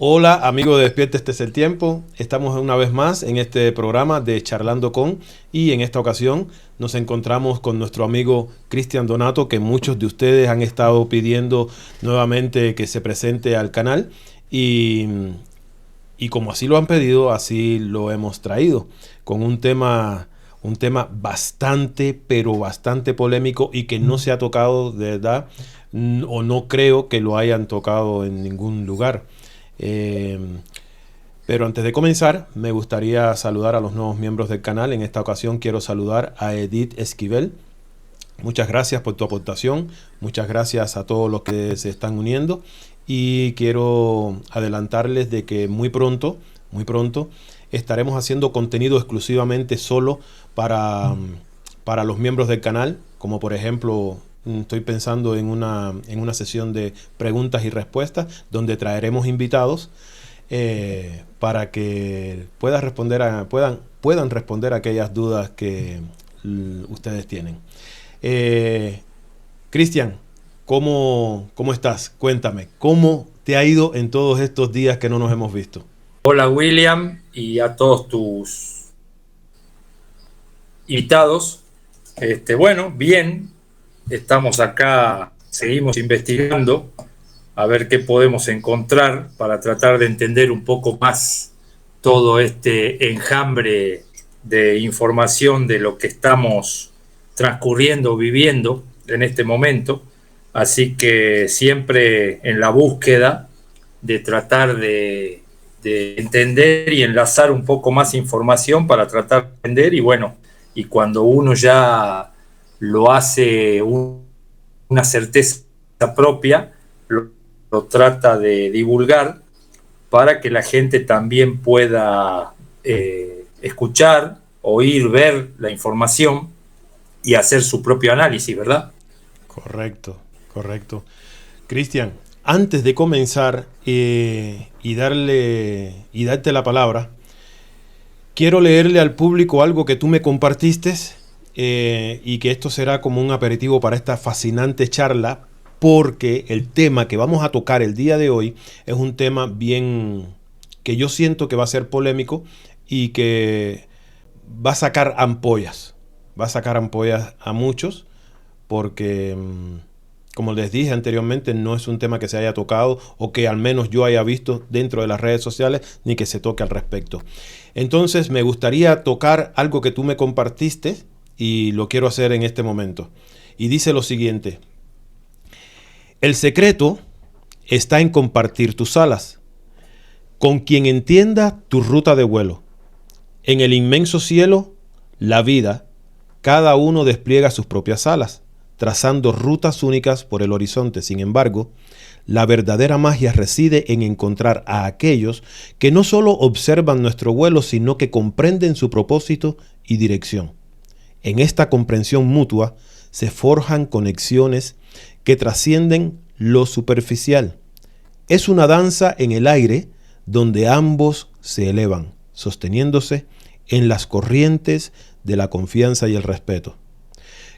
Hola, amigo de Despierta, este es el tiempo. Estamos una vez más en este programa de Charlando con, y en esta ocasión nos encontramos con nuestro amigo Cristian Donato, que muchos de ustedes han estado pidiendo nuevamente que se presente al canal y, y como así lo han pedido, así lo hemos traído con un tema bastante, pero bastante polémico y que no se ha tocado de verdad, o no creo que lo hayan tocado en ningún lugar. Eh, pero antes de comenzar, me gustaría saludar a los nuevos miembros del canal. En esta ocasión quiero saludar a Edith Esquivel. Muchas gracias por tu aportación. Muchas gracias a todos los que se están uniendo. Y quiero adelantarles de que muy pronto, estaremos haciendo contenido exclusivamente solo para los miembros del canal. Como por ejemplo, estoy pensando en una sesión de preguntas y respuestas donde traeremos invitados para que puedan responder aquellas dudas que ustedes tienen. Cristian, ¿cómo estás? Cuéntame, ¿cómo te ha ido en todos estos días que no nos hemos visto? Hola William y a todos tus invitados. Bueno, bien, estamos acá, seguimos investigando a ver qué podemos encontrar para tratar de entender un poco más todo este enjambre de información de lo que estamos transcurriendo, viviendo en este momento. Así que siempre en la búsqueda de tratar de entender y enlazar un poco más información para tratar de entender. Y bueno, y cuando uno ya lo hace una certeza propia, lo trata de divulgar para que la gente también pueda escuchar, oír, ver la información y hacer su propio análisis, ¿verdad? Correcto, correcto. Cristian, antes de comenzar y darte la palabra, quiero leerle al público algo que tú me compartiste y que esto será como un aperitivo para esta fascinante charla, porque el tema que vamos a tocar el día de hoy es un tema bien que yo siento que va a ser polémico y que va a sacar ampollas, a muchos, porque como les dije anteriormente, no es un tema que se haya tocado o que al menos yo haya visto dentro de las redes sociales, ni que se toque al respecto. Entonces me gustaría tocar algo que tú me compartiste y lo quiero hacer en este momento. Y dice lo siguiente: el secreto está en compartir tus alas con quien entienda tu ruta de vuelo. En el inmenso cielo, la vida, cada uno despliega sus propias alas, trazando rutas únicas por el horizonte. Sin embargo, la verdadera magia reside en encontrar a aquellos que no solo observan nuestro vuelo, sino que comprenden su propósito y dirección. En esta comprensión mutua se forjan conexiones que trascienden lo superficial. Es una danza en el aire donde ambos se elevan, sosteniéndose en las corrientes de la confianza y el respeto.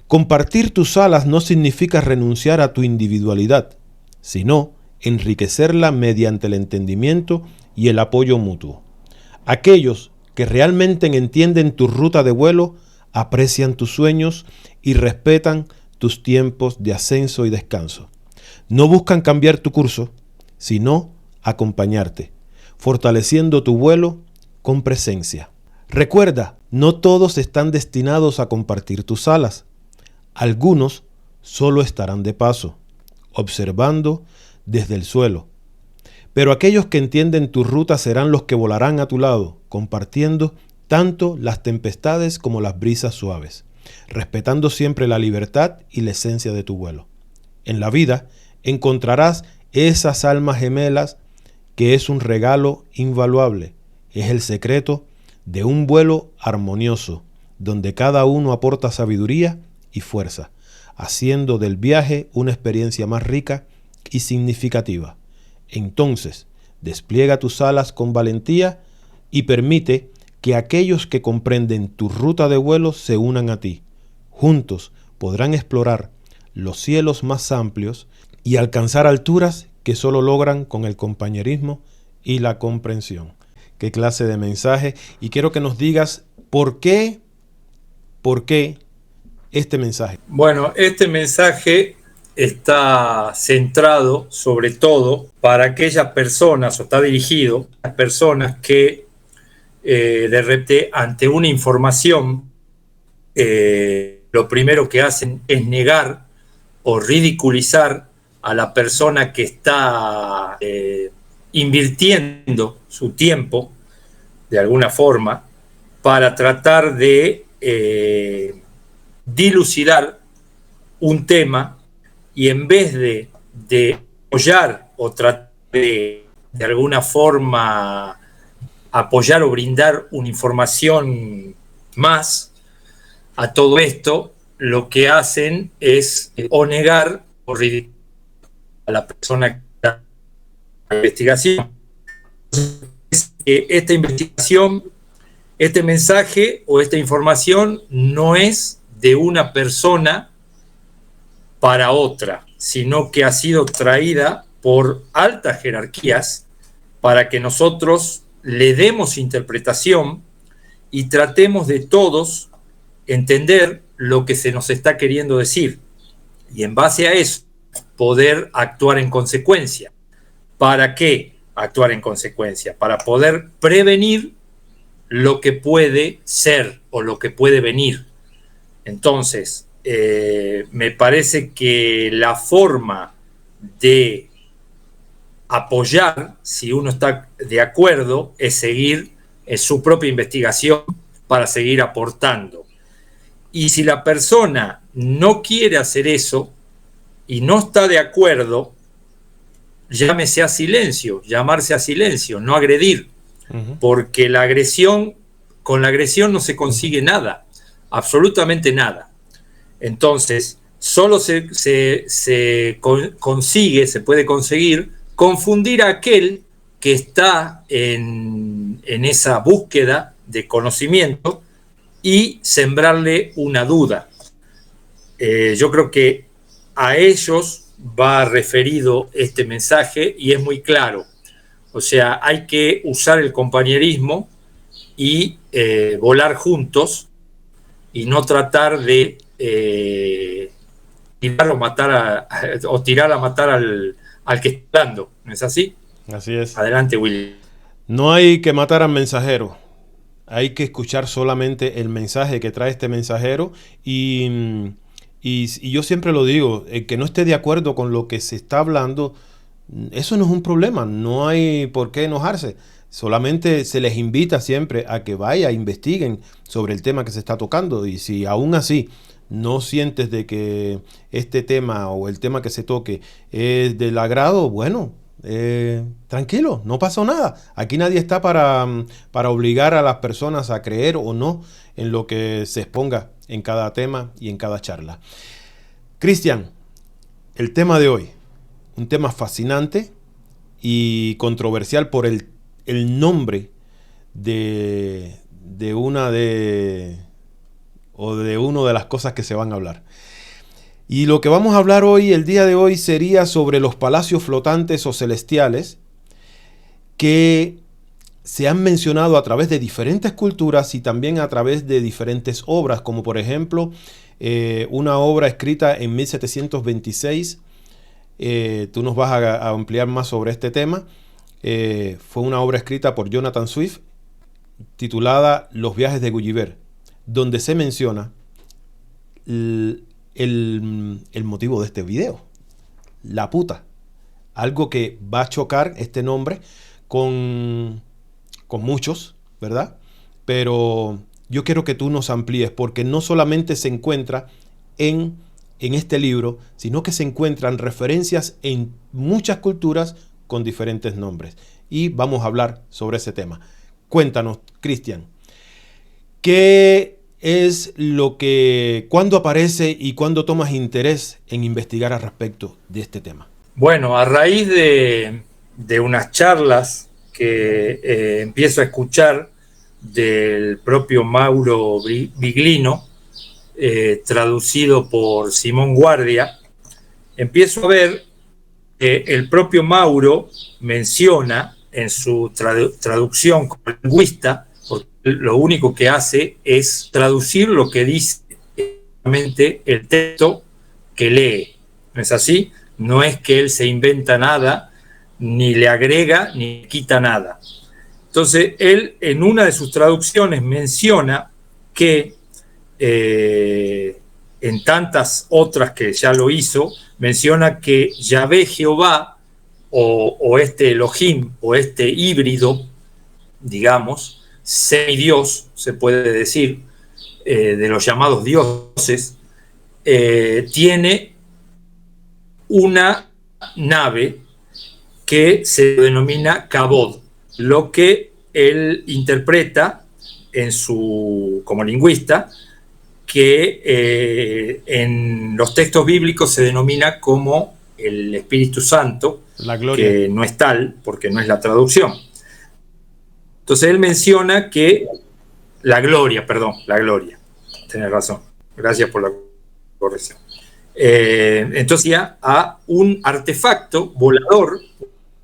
Compartir tus alas no significa renunciar a tu individualidad, sino enriquecerla mediante el entendimiento y el apoyo mutuo. Aquellos que realmente entienden tu ruta de vuelo aprecian tus sueños y respetan tus tiempos de ascenso y descanso. No buscan cambiar tu curso, sino acompañarte, fortaleciendo tu vuelo con presencia. Recuerda, no todos están destinados a compartir tus alas. Algunos solo estarán de paso, observando desde el suelo. Pero aquellos que entienden tu ruta serán los que volarán a tu lado, compartiendo tanto las tempestades como las brisas suaves, respetando siempre la libertad y la esencia de tu vuelo. En la vida encontrarás esas almas gemelas que es un regalo invaluable. Es el secreto de un vuelo armonioso, donde cada uno aporta sabiduría y fuerza, haciendo del viaje una experiencia más rica y significativa. Entonces, despliega tus alas con valentía y permite que aquellos que comprenden tu ruta de vuelo se unan a ti. Juntos podrán explorar los cielos más amplios y alcanzar alturas que solo logran con el compañerismo y la comprensión. ¿Qué clase de mensaje? Y quiero que nos digas por qué este mensaje. Bueno, este mensaje está centrado sobre todo para aquellas personas, o está dirigido a las personas que de repente ante una información lo primero que hacen es negar o ridiculizar a la persona que está invirtiendo su tiempo de alguna forma para tratar de dilucidar un tema, y en vez de apoyar o tratar de alguna forma apoyar o brindar una información más a todo esto, lo que hacen es o negar o ridiculizar a la persona que está en la investigación. Esta investigación, este mensaje o esta información no es de una persona para otra, sino que ha sido traída por altas jerarquías para que nosotros le demos interpretación y tratemos de todos entender lo que se nos está queriendo decir, y en base a eso poder actuar en consecuencia. ¿Para qué actuar en consecuencia? Para poder prevenir lo que puede ser o lo que puede venir. Entonces, me parece que la forma de apoyar, si uno está de acuerdo, es seguir su propia investigación para seguir aportando. Y si la persona no quiere hacer eso y no está de acuerdo, llamarse a silencio, no agredir, porque la agresión, con la agresión no se consigue nada, absolutamente nada. Entonces, solo se puede conseguir confundir a aquel que está en esa búsqueda de conocimiento y sembrarle una duda. Yo creo que a ellos va referido este mensaje y es muy claro. O sea, hay que usar el compañerismo y volar juntos y no tratar de tirar a matar al que está dando. ¿No es así? Así es. Adelante, Willy. No hay que matar al mensajero. Hay que escuchar solamente el mensaje que trae este mensajero y yo siempre lo digo, el que no esté de acuerdo con lo que se está hablando, eso no es un problema, no hay por qué enojarse. Solamente se les invita siempre a que vaya, investiguen sobre el tema que se está tocando, y si aún así no sientes de que este tema o el tema que se toque es del agrado, bueno, tranquilo, no pasó nada. Aquí nadie está para obligar a las personas a creer o no en lo que se exponga en cada tema y en cada charla. Cristian, el tema de hoy, un tema fascinante y controversial por el nombre de una de las cosas que se van a hablar. Y lo que vamos a hablar hoy, el día de hoy, sería sobre los palacios flotantes o celestiales que se han mencionado a través de diferentes culturas y también a través de diferentes obras, como por ejemplo una obra escrita en 1726. Tú nos vas a ampliar más sobre este tema. Fue una obra escrita por Jonathan Swift titulada Los viajes de Gulliver, donde se menciona el motivo de este video, la puta. Algo que va a chocar este nombre con muchos, ¿verdad? Pero yo quiero que tú nos amplíes, porque no solamente se encuentra en este libro, sino que se encuentran referencias en muchas culturas con diferentes nombres. Y vamos a hablar sobre ese tema. Cuéntanos, Cristian, ¿qué es cuándo aparece y cuándo tomas interés en investigar al respecto de este tema? Bueno, a raíz de unas charlas que empiezo a escuchar del propio Mauro Biglino, traducido por Simón Guardia, empiezo a ver que el propio Mauro menciona en su traducción como lingüista, porque lo único que hace es traducir lo que dice el texto que lee. ¿No es así? No es que él se inventa nada, ni le agrega, ni quita nada. Entonces, él en una de sus traducciones menciona que en tantas otras que ya lo hizo, menciona que Yahvé Jehová, o este Elohim, o este híbrido, digamos, semidios, se puede decir, de los llamados dioses, tiene una nave que se denomina Kabod, lo que él interpreta como lingüista, que en los textos bíblicos se denomina como el Espíritu Santo, la gloria, que no es tal, porque no es la traducción. Entonces él menciona que la gloria, tenés razón, gracias por la corrección. Entonces ya a un artefacto volador,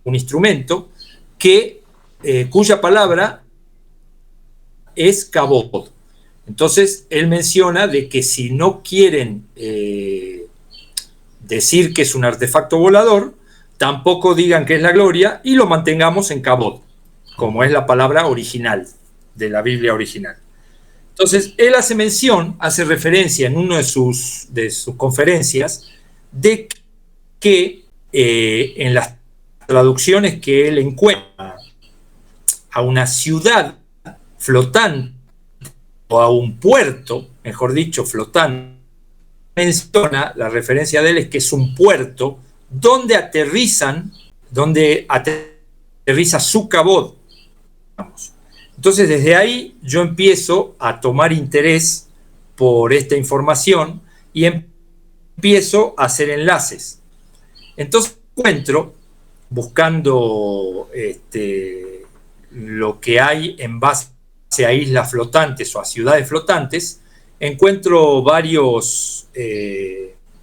un instrumento, cuya palabra es Kabod. Entonces él menciona de que si no quieren decir que es un artefacto volador, tampoco digan que es la gloria y lo mantengamos en Kabod, como es la palabra original de la Biblia original. Entonces él hace referencia en una de sus conferencias de que en las traducciones que él encuentra a una ciudad flotante o a un puerto, mejor dicho, flotante, menciona, la referencia de él es que es un puerto donde aterriza su Kabod. Entonces desde ahí yo empiezo a tomar interés por esta información y empiezo a hacer enlaces. Entonces encuentro, buscando lo que hay en base a islas flotantes o a ciudades flotantes, encuentro varios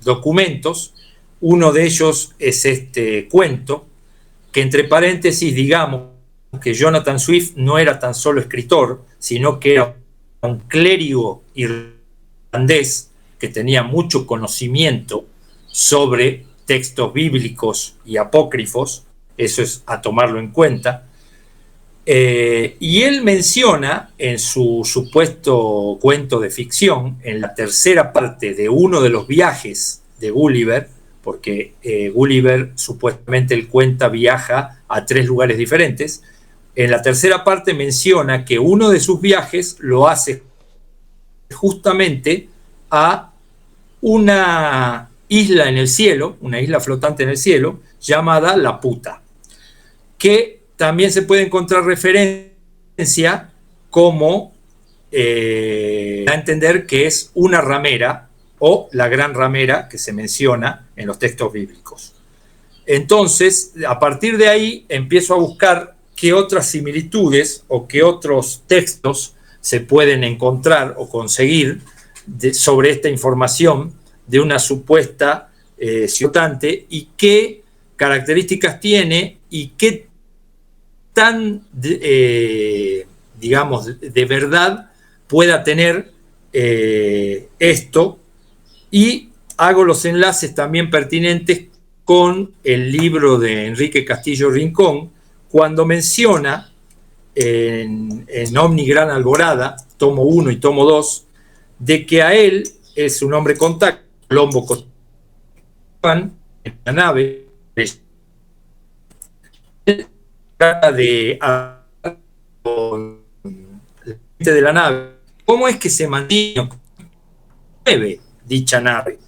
documentos. Uno de ellos es este cuento, que entre paréntesis digamos que Jonathan Swift no era tan solo escritor, sino que era un clérigo irlandés que tenía mucho conocimiento sobre textos bíblicos y apócrifos. Eso es a tomarlo en cuenta. Y él menciona en su supuesto cuento de ficción, en la tercera parte de uno de los viajes de Gulliver, porque Gulliver supuestamente él viaja a 3 lugares diferentes. En la tercera parte menciona que uno de sus viajes lo hace justamente a una isla en el cielo, una isla flotante en el cielo, llamada Laputa, que también se puede encontrar referencia como a entender que es una ramera o la gran ramera que se menciona en los textos bíblicos. Entonces, a partir de ahí empiezo a buscar qué otras similitudes o qué otros textos se pueden encontrar o conseguir sobre esta información de una supuesta ciotante y qué características tiene y qué tan, digamos, de verdad pueda tener esto, y hago los enlaces también pertinentes con el libro de Enrique Castillo Rincón, cuando menciona en Omni Gran Alborada, tomo 1 y tomo 2, de que a él es un hombre contacto, Colombo en la nave, trata de la nave, cómo es que se mantiene dicha nave.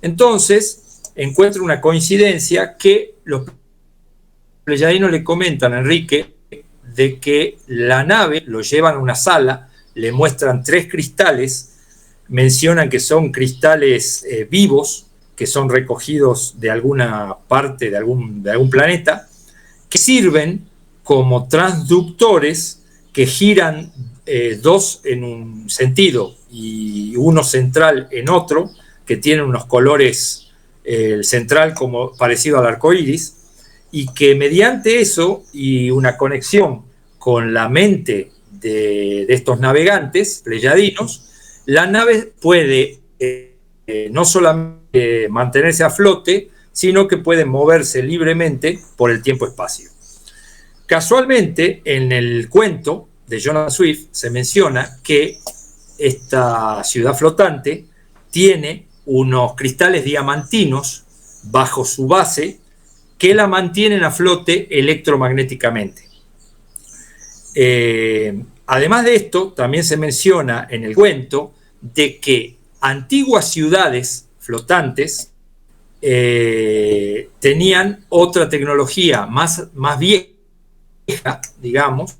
Entonces encuentro una coincidencia que los pleyadinos le comentan a Enrique de que la nave lo llevan a una sala, le muestran 3 cristales, mencionan que son cristales vivos, que son recogidos de alguna parte de algún planeta, que sirven como transductores que giran 2 en un sentido y uno central en otro, que tienen unos colores, el central como parecido al arco iris, y que mediante eso y una conexión con la mente de estos navegantes pleyadinos, la nave puede no solamente mantenerse a flote, sino que puede moverse libremente por el tiempo-espacio. Casualmente, en el cuento de Jonathan Swift se menciona que esta ciudad flotante tiene unos cristales diamantinos bajo su base que la mantienen a flote electromagnéticamente. Además de esto, también se menciona en el cuento de que antiguas ciudades flotantes tenían otra tecnología más vieja, digamos,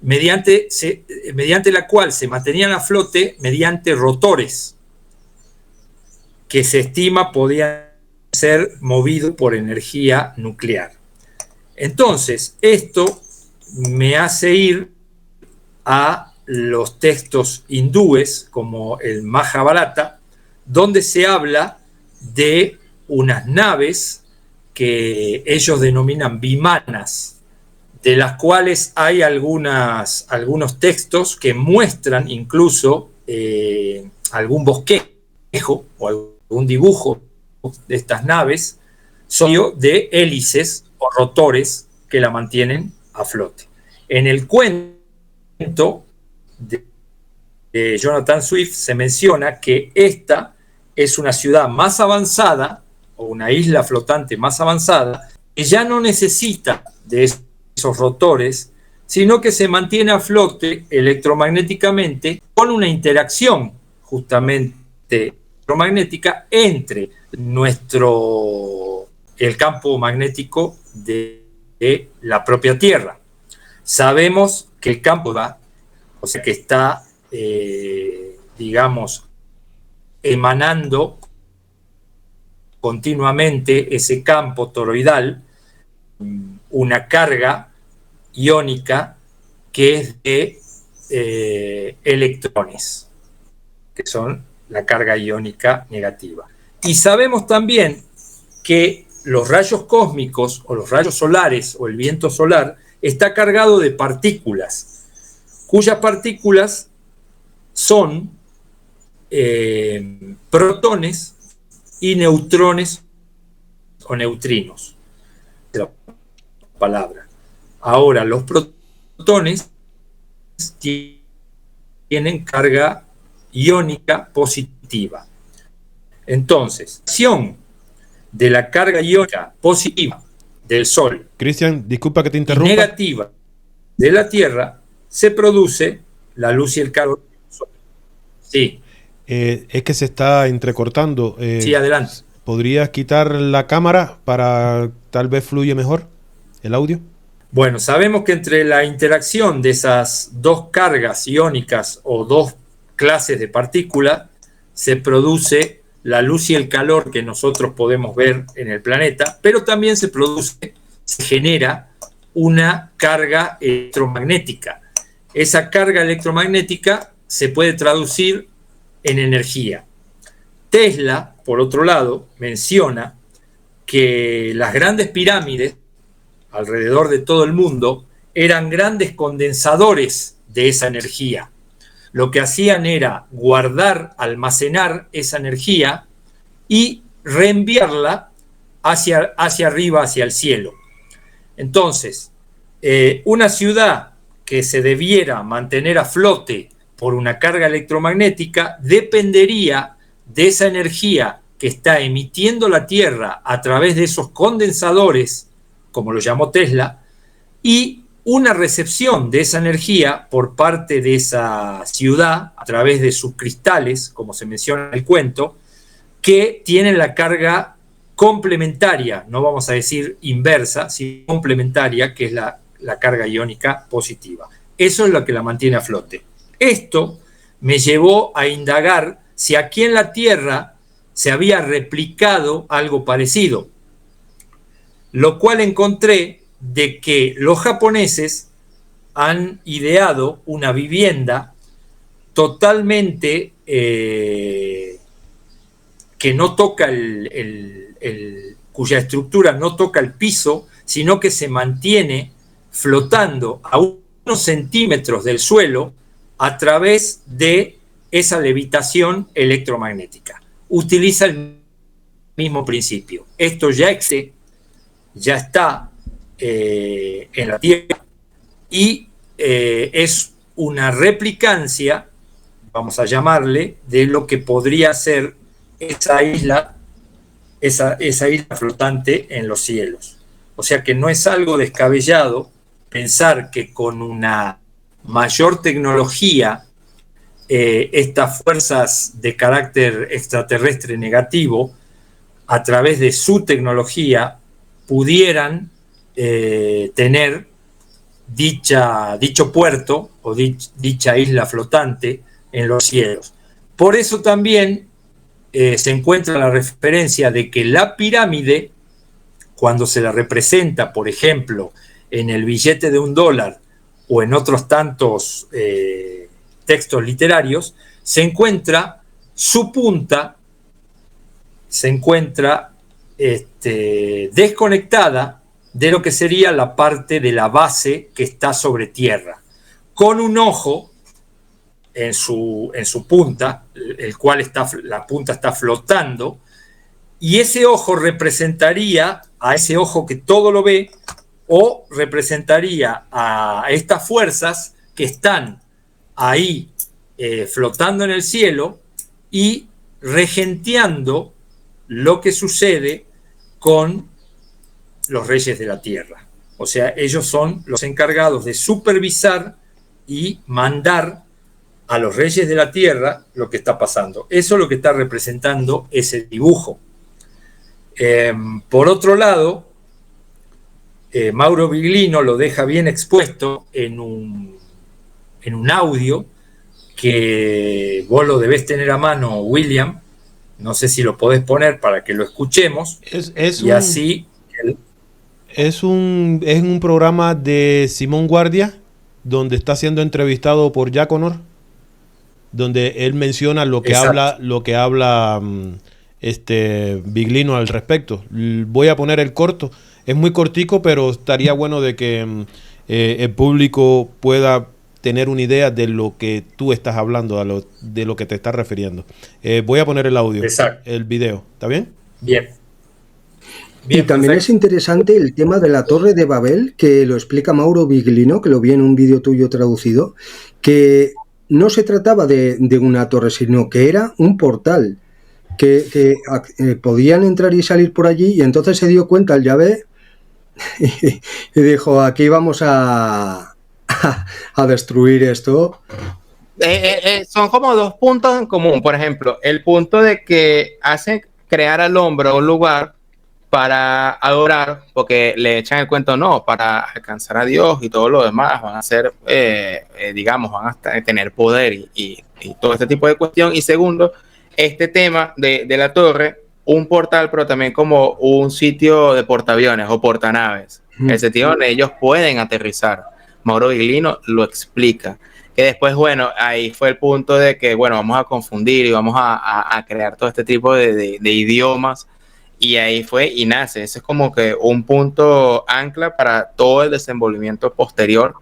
mediante la cual se mantenían a flote mediante rotores que se estima podían ser movidos por energía nuclear. Entonces, esto me hace ir a los textos hindúes como el Mahabharata, donde se habla de unas naves que ellos denominan vimanas, de las cuales hay algunos textos que muestran incluso algún bosquejo o algún dibujo de estas naves, son de hélices o rotores que la mantienen a flote. En el cuento de Jonathan Swift se menciona que esta es una ciudad más avanzada o una isla flotante más avanzada que ya no necesita de esos rotores, sino que se mantiene a flote electromagnéticamente con una interacción justamente electromagnética entre el campo magnético de la propia Tierra. Sabemos que el campo o sea que está, digamos, emanando continuamente ese campo toroidal, una carga iónica que es de electrones, que son la carga iónica negativa. Y sabemos también que los rayos cósmicos o los rayos solares o el viento solar está cargado de partículas, cuyas partículas son protones y neutrones o neutrinos. La palabra. Ahora, los protones tienen carga iónica positiva. Entonces, la acción de la carga iónica positiva del Sol, Cristian, disculpa que te interrumpa, y negativa de la Tierra, se produce la luz y el calor del Sol. Sí. Es que se está entrecortando. Sí, adelante. ¿Podrías quitar la cámara para tal vez fluya mejor el audio? Bueno, sabemos que entre la interacción de esas dos cargas iónicas o dos clases de partículas se produce la luz y el calor que nosotros podemos ver en el planeta, pero también se genera una carga electromagnética. Esa carga electromagnética se puede traducir en energía. Tesla, por otro lado, menciona que las grandes pirámides alrededor de todo el mundo eran grandes condensadores de esa energía. Lo que hacían era guardar, almacenar esa energía y reenviarla hacia arriba, hacia el cielo. Entonces, una ciudad que se debiera mantener a flote por una carga electromagnética dependería de esa energía que está emitiendo la Tierra a través de esos condensadores, como lo llamó Tesla, y una recepción de esa energía por parte de esa ciudad a través de sus cristales, como se menciona en el cuento, que tienen la carga complementaria, no vamos a decir inversa, sino complementaria, que es la carga iónica positiva. Eso es lo que la mantiene a flote. Esto me llevó a indagar si aquí en la Tierra se había replicado algo parecido, lo cual encontré de que los japoneses han ideado una vivienda totalmente que no toca el cuya estructura no toca el piso, sino que se mantiene flotando a unos centímetros del suelo a través de esa levitación electromagnética. Utiliza el mismo principio. Esto ya existe, ya está en la Tierra y es una replicancia, vamos a llamarle, de lo que podría ser esa isla flotante en los cielos. O sea que no es algo descabellado pensar que con una mayor tecnología estas fuerzas de carácter extraterrestre negativo, a través de su tecnología, pudieran tener dicho puerto o dicha isla flotante en los cielos. Por eso también se encuentra la referencia de que la pirámide, cuando se la representa, por ejemplo, en el billete de $1 o en otros tantos textos literarios, se encuentra su punta, se encuentra desconectada de lo que sería la parte de la base que está sobre tierra, con un ojo en su punta, la punta está flotando, y ese ojo representaría a ese ojo que todo lo ve, o representaría a estas fuerzas que están ahí flotando en el cielo y regenteando lo que sucede con los reyes de la tierra. O sea, ellos son los encargados de supervisar y mandar a los reyes de la tierra lo que está pasando. Eso es lo que está representando ese dibujo. Por otro lado, Mauro Viglino lo deja bien expuesto en un audio que vos lo debés tener a mano, William. No sé si lo podés poner para que lo escuchemos. Es un programa de Simón Guardia, donde está siendo entrevistado por Jack Honor, donde él menciona lo que habla Viglino al respecto. Voy a poner el corto. Es muy cortico, pero estaría bueno de que el público pueda tener una idea de lo que tú estás hablando, de lo que te estás refiriendo. Voy a poner el audio, el video. ¿Está bien? Bien. Y también perfecto. Es interesante el tema de la Torre de Babel, que lo explica Mauro Viglino, que lo vi en un vídeo tuyo traducido, que no se trataba de una torre, sino que era un portal, que podían entrar y salir por allí, y entonces se dio cuenta el Yahvé y dijo, aquí vamos a destruir esto. Son como dos puntos en común. Por ejemplo, el punto de que hace crear al hombre un lugar para adorar, porque le echan el cuento, no, para alcanzar a Dios y todo lo demás, van a ser, van a tener poder y todo este tipo de cuestión. Y segundo, este tema de la torre, un portal, pero también como un sitio de portaaviones o portanaves, el sitio donde ellos pueden aterrizar. Mauro Viglino lo explica. Que después, bueno, ahí fue el punto de que, bueno, vamos a confundir y vamos a crear todo este tipo de idiomas. Y ahí fue y nace. Ese es como que un punto ancla para todo el desenvolvimiento posterior.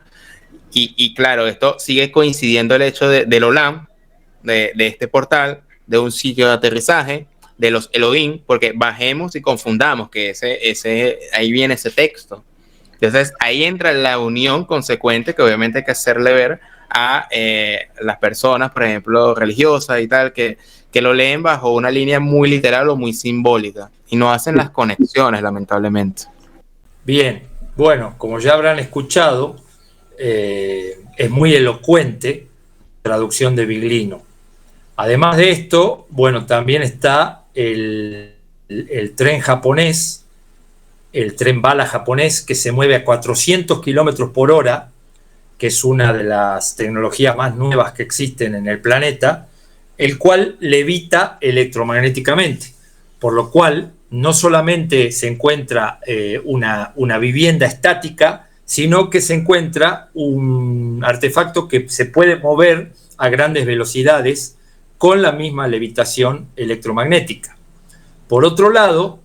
Y claro, esto sigue coincidiendo el hecho del Olam, de este portal, de un sitio de aterrizaje, de los Elohim, porque bajemos y confundamos que ahí viene ese texto. Entonces ahí entra la unión consecuente que obviamente hay que hacerle ver a las personas, por ejemplo, religiosas y tal, que lo leen bajo una línea muy literal o muy simbólica y no hacen las conexiones, lamentablemente. Bien, bueno, como ya habrán escuchado, es muy elocuente la traducción de Viglino. Además de esto, bueno, también está el tren japonés, el tren bala japonés, que se mueve a 400 kilómetros por hora, que es una de las tecnologías más nuevas que existen en el planeta, el cual levita electromagnéticamente, por lo cual no solamente se encuentra una vivienda estática, sino que se encuentra un artefacto que se puede mover a grandes velocidades con la misma levitación electromagnética. Por otro lado,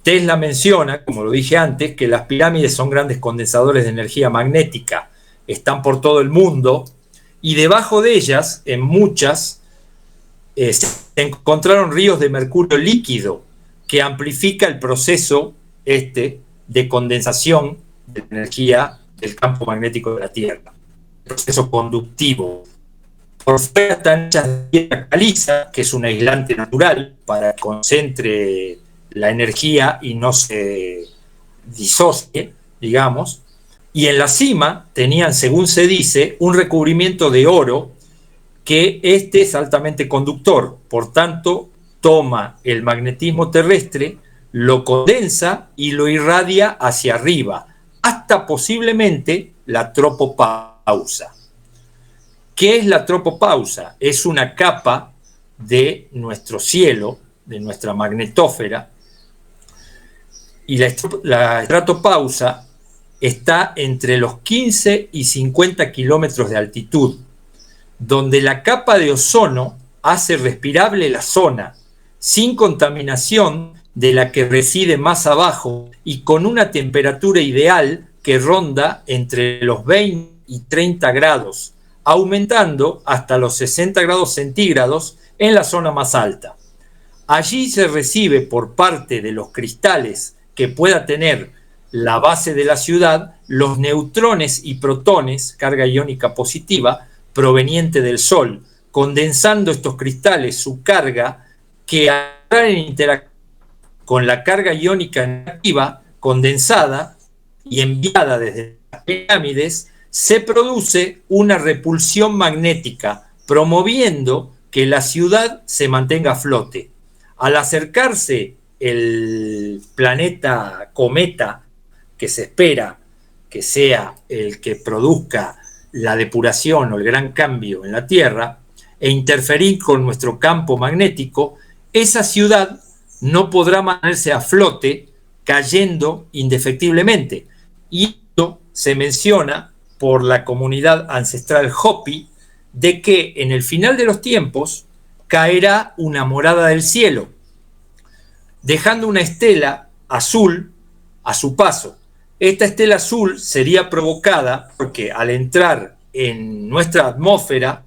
Tesla menciona, como lo dije antes, que las pirámides son grandes condensadores de energía magnética, están por todo el mundo, y debajo de ellas, en muchas, se encontraron ríos de mercurio líquido, que amplifica el proceso de condensación de energía del campo magnético de la Tierra, el proceso conductivo. Por fuera están hechas de piedra caliza, que es un aislante natural para que concentre la energía y no se disocie, digamos. Y en la cima tenían, según se dice, un recubrimiento de oro, que es altamente conductor, por tanto toma el magnetismo terrestre, lo condensa y lo irradia hacia arriba, hasta posiblemente la tropopausa. ¿Qué es la tropopausa? Es una capa de nuestro cielo, de nuestra magnetósfera, y la estratopausa está entre los 15 y 50 kilómetros de altitud, donde la capa de ozono hace respirable la zona, sin contaminación de la que reside más abajo y con una temperatura ideal que ronda entre los 20 y 30 grados, aumentando hasta los 60 grados centígrados en la zona más alta. Allí se recibe por parte de los cristales que pueda tener la base de la ciudad los neutrones y protones, carga iónica positiva, proveniente del Sol, condensando estos cristales su carga, que al entrar en interacción con la carga iónica negativa condensada y enviada desde las pirámides, se produce una repulsión magnética, promoviendo que la ciudad se mantenga a flote. Al acercarse el planeta cometa, que se espera que sea el que produzca la depuración o el gran cambio en la Tierra, e interferir con nuestro campo magnético, esa ciudad no podrá mantenerse a flote, cayendo indefectiblemente. Y esto se menciona por la comunidad ancestral Hopi, de que en el final de los tiempos caerá una morada del cielo, dejando una estela azul a su paso. Esta estela azul sería provocada porque al entrar en nuestra atmósfera,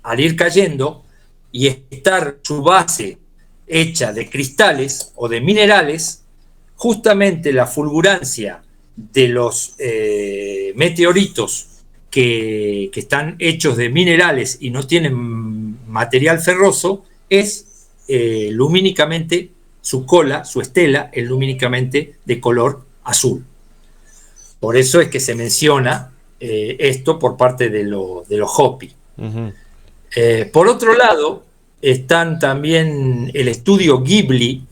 al ir cayendo y estar su base hecha de cristales o de minerales, justamente la fulgurancia de los meteoritos que están hechos de minerales y no tienen material ferroso, es lumínicamente, su cola, su estela, es lumínicamente de color azul. Por eso es que se menciona esto por parte de los Hopi. Uh-huh. Por otro lado, están también el estudio Ghibli,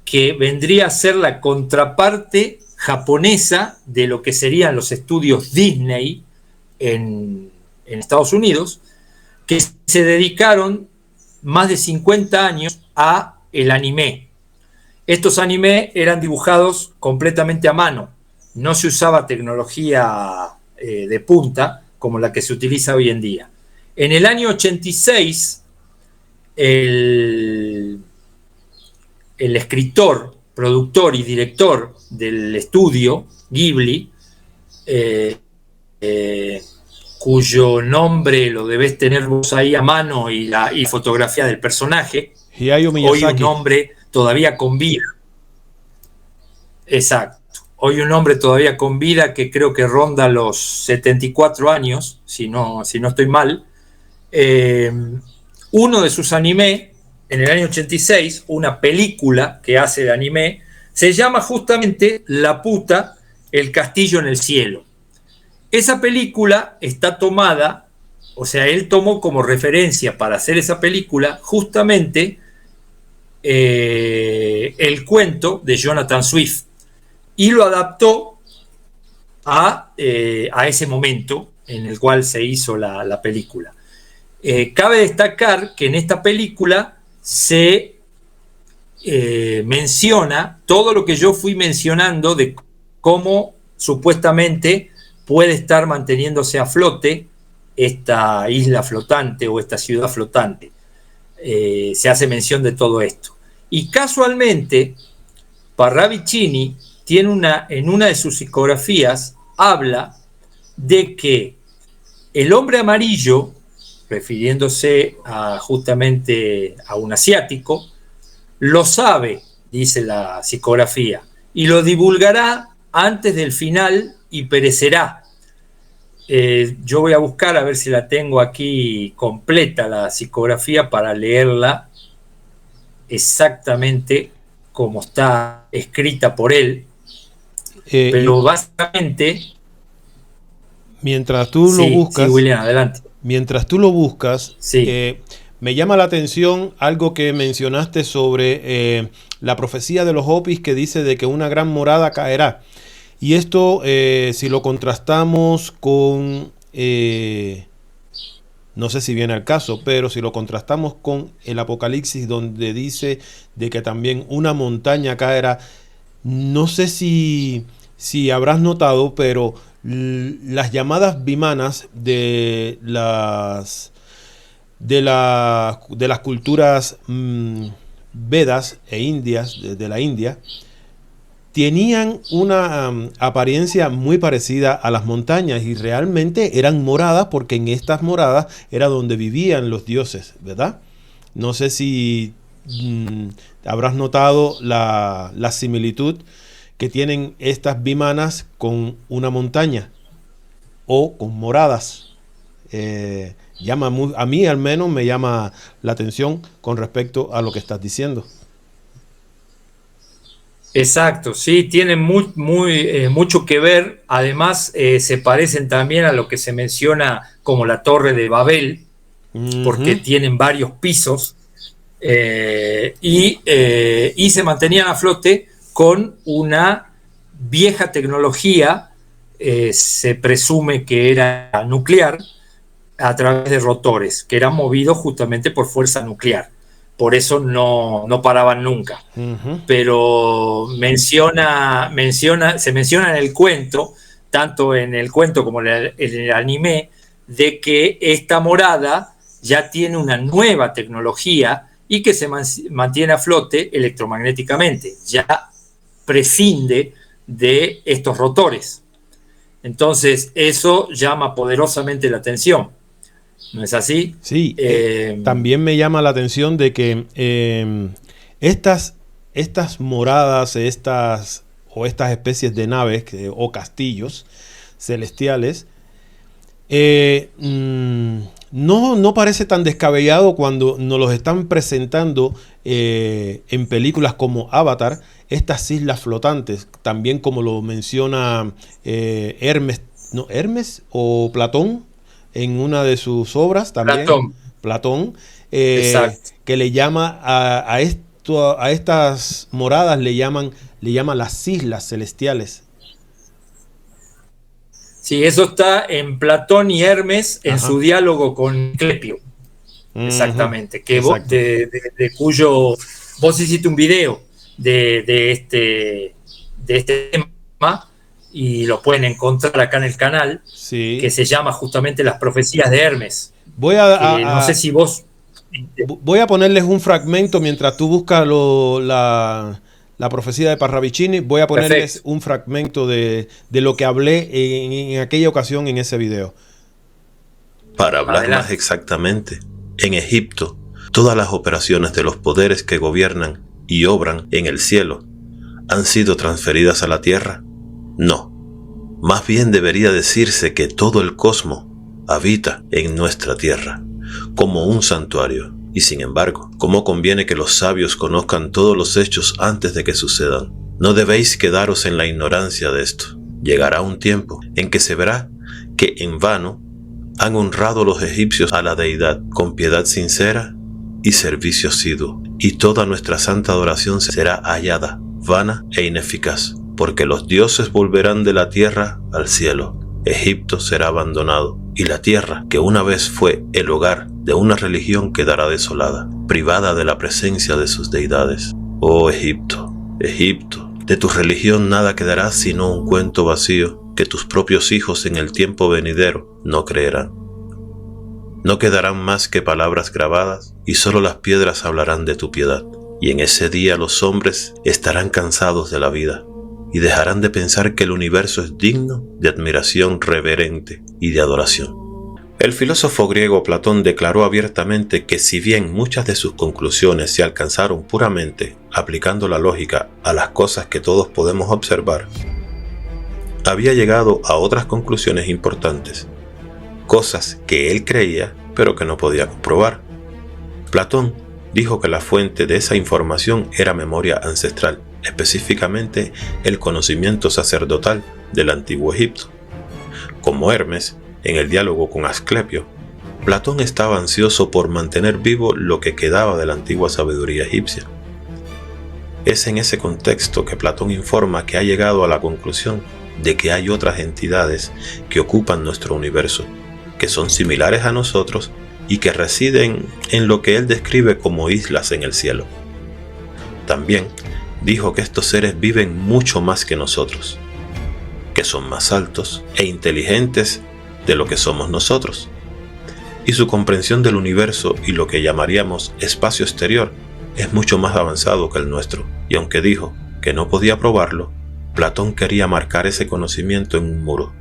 que vendría a ser la contraparte japonesa de lo que serían los estudios Disney en Estados Unidos, que se dedicaron más de 50 años a el anime. Estos animes eran dibujados completamente a mano, no se usaba tecnología de punta como la que se utiliza hoy en día. En el año 86, el escritor, productor y director del estudio Ghibli, cuyo nombre lo debés tener vos ahí a mano y fotografía del personaje, hoy un hombre todavía con vida. Exacto. Hoy un hombre todavía con vida que creo que ronda los 74 años, si no estoy mal. Uno de sus anime, en el año 86, una película que hace de anime, se llama justamente Laputa, el castillo en el cielo. Esa película está tomada, o sea, él tomó como referencia para hacer esa película justamente el cuento de Jonathan Swift y lo adaptó a ese momento en el cual se hizo la película. Cabe destacar que en esta película se menciona todo lo que yo fui mencionando de cómo supuestamente puede estar manteniéndose a flote esta isla flotante o esta ciudad flotante. Se hace mención de todo esto. Y casualmente, Parravicini tiene en una de sus psicografías, habla de que el hombre amarillo, refiriéndose justamente a un asiático, lo sabe, dice la psicografía, y lo divulgará antes del final y perecerá. Yo voy a buscar a ver si la tengo aquí completa, la psicografía, para leerla exactamente como está escrita por él. Pero básicamente... Mientras tú lo buscas... Sí, William, adelante. Mientras tú lo buscas, sí. Me llama la atención algo que mencionaste sobre la profecía de los Hopis, que dice de que una gran morada caerá. Y esto, si lo contrastamos con, no sé si viene al caso, pero si lo contrastamos con el Apocalipsis, donde dice de que también una montaña caerá, no sé si habrás notado, pero las llamadas vimanas de las culturas Vedas e indias, de la India, tenían una apariencia muy parecida a las montañas, y realmente eran moradas, porque en estas moradas era donde vivían los dioses, ¿verdad? No sé si habrás notado la similitud que tienen estas vimanas con una montaña o con moradas. A mí al menos me llama la atención con respecto a lo que estás diciendo. Exacto, sí, tienen mucho que ver. Además, se parecen también a lo que se menciona como la Torre de Babel, porque tienen varios pisos, y se mantenían a flote con una vieja tecnología, se presume que era nuclear, a través de rotores, que eran movidos justamente por fuerza nuclear. Por eso no paraban nunca. Pero se menciona en el cuento, tanto en el cuento como en el anime, de que esta morada ya tiene una nueva tecnología y que se mantiene a flote electromagnéticamente, ya prescinde de estos rotores. Entonces eso llama poderosamente la atención. ¿No es así? Sí, también me llama la atención de que estas moradas, estas especies de naves o castillos celestiales, no parece tan descabellado cuando nos los están presentando en películas como Avatar, estas islas flotantes, también como lo menciona Hermes o Platón, en una de sus obras también, Platón, que le llama a estas moradas, le llama las islas celestiales. Sí, eso está en Platón y Hermes, en su diálogo con Clepio. Exactamente, que de cuyo vos hiciste un video de este tema, y lo pueden encontrar acá en el canal, que se llama justamente Las Profecías de Hermes. No sé si vos... Voy a ponerles un fragmento mientras tú buscas la profecía de Parravicini. Voy a ponerles un fragmento de lo que hablé en aquella ocasión en ese video. Para hablar más exactamente, en Egipto, todas las operaciones de los poderes que gobiernan y obran en el cielo han sido transferidas a la tierra. No, más bien debería decirse que todo el cosmos habita en nuestra tierra, como un santuario. Y sin embargo, ¿cómo conviene que los sabios conozcan todos los hechos antes de que sucedan? No debéis quedaros en la ignorancia de esto. Llegará un tiempo en que se verá que en vano han honrado los egipcios a la deidad con piedad sincera y servicio asiduo, y toda nuestra santa adoración será hallada vana e ineficaz, porque los dioses volverán de la tierra al cielo. Egipto será abandonado, y la tierra, que una vez fue el hogar de una religión, quedará desolada, privada de la presencia de sus deidades. Oh Egipto, Egipto, de tu religión nada quedará sino un cuento vacío que tus propios hijos en el tiempo venidero no creerán. No quedarán más que palabras grabadas, y solo las piedras hablarán de tu piedad. y en ese día los hombres estarán cansados de la vida y dejarán de pensar que el universo es digno de admiración reverente y de adoración. El filósofo griego Platón declaró abiertamente que si bien muchas de sus conclusiones se alcanzaron puramente aplicando la lógica a las cosas que todos podemos observar, había llegado a otras conclusiones importantes, cosas que él creía pero que no podía comprobar. Platón dijo que la fuente de esa información era memoria ancestral, específicamente el conocimiento sacerdotal del antiguo Egipto. Como Hermes, en el diálogo con Asclepio, Platón estaba ansioso por mantener vivo lo que quedaba de la antigua sabiduría egipcia. Es en ese contexto que Platón informa que ha llegado a la conclusión de que hay otras entidades que ocupan nuestro universo, que son similares a nosotros y que residen en lo que él describe como islas en el cielo. También dijo que estos seres viven mucho más que nosotros, que son más altos e inteligentes de lo que somos nosotros, y su comprensión del universo y lo que llamaríamos espacio exterior es mucho más avanzado que el nuestro, y aunque dijo que no podía probarlo, Platón quería marcar ese conocimiento en un muro.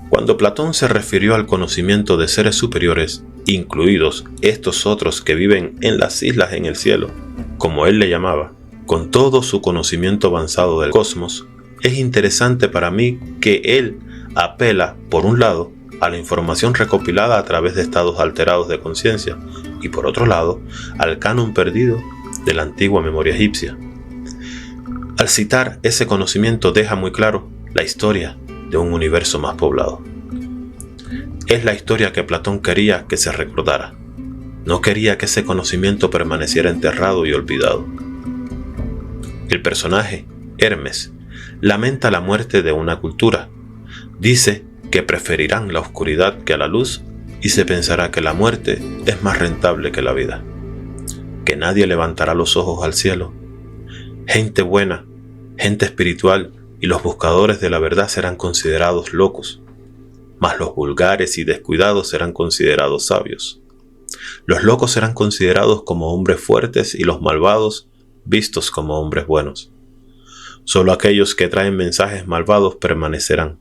Cuando Platón se refirió al conocimiento de seres superiores, incluidos estos otros que viven en las islas en el cielo, como él le llamaba, con todo su conocimiento avanzado del cosmos, es interesante para mí que él apela, por un lado, a la información recopilada a través de estados alterados de conciencia y por otro lado, al canon perdido de la antigua memoria egipcia. Al citar ese conocimiento deja muy claro la historia de un universo más poblado. Es la historia que Platón quería que se recordara. No quería que ese conocimiento permaneciera enterrado y olvidado. El personaje, Hermes, lamenta la muerte de una cultura. Dice que preferirán la oscuridad que a la luz y se pensará que la muerte es más rentable que la vida. Que nadie levantará los ojos al cielo. Gente buena, gente espiritual y los buscadores de la verdad serán considerados locos, mas los vulgares y descuidados serán considerados sabios. Los locos serán considerados como hombres fuertes y los malvados vistos como hombres buenos. Solo aquellos que traen mensajes malvados permanecerán,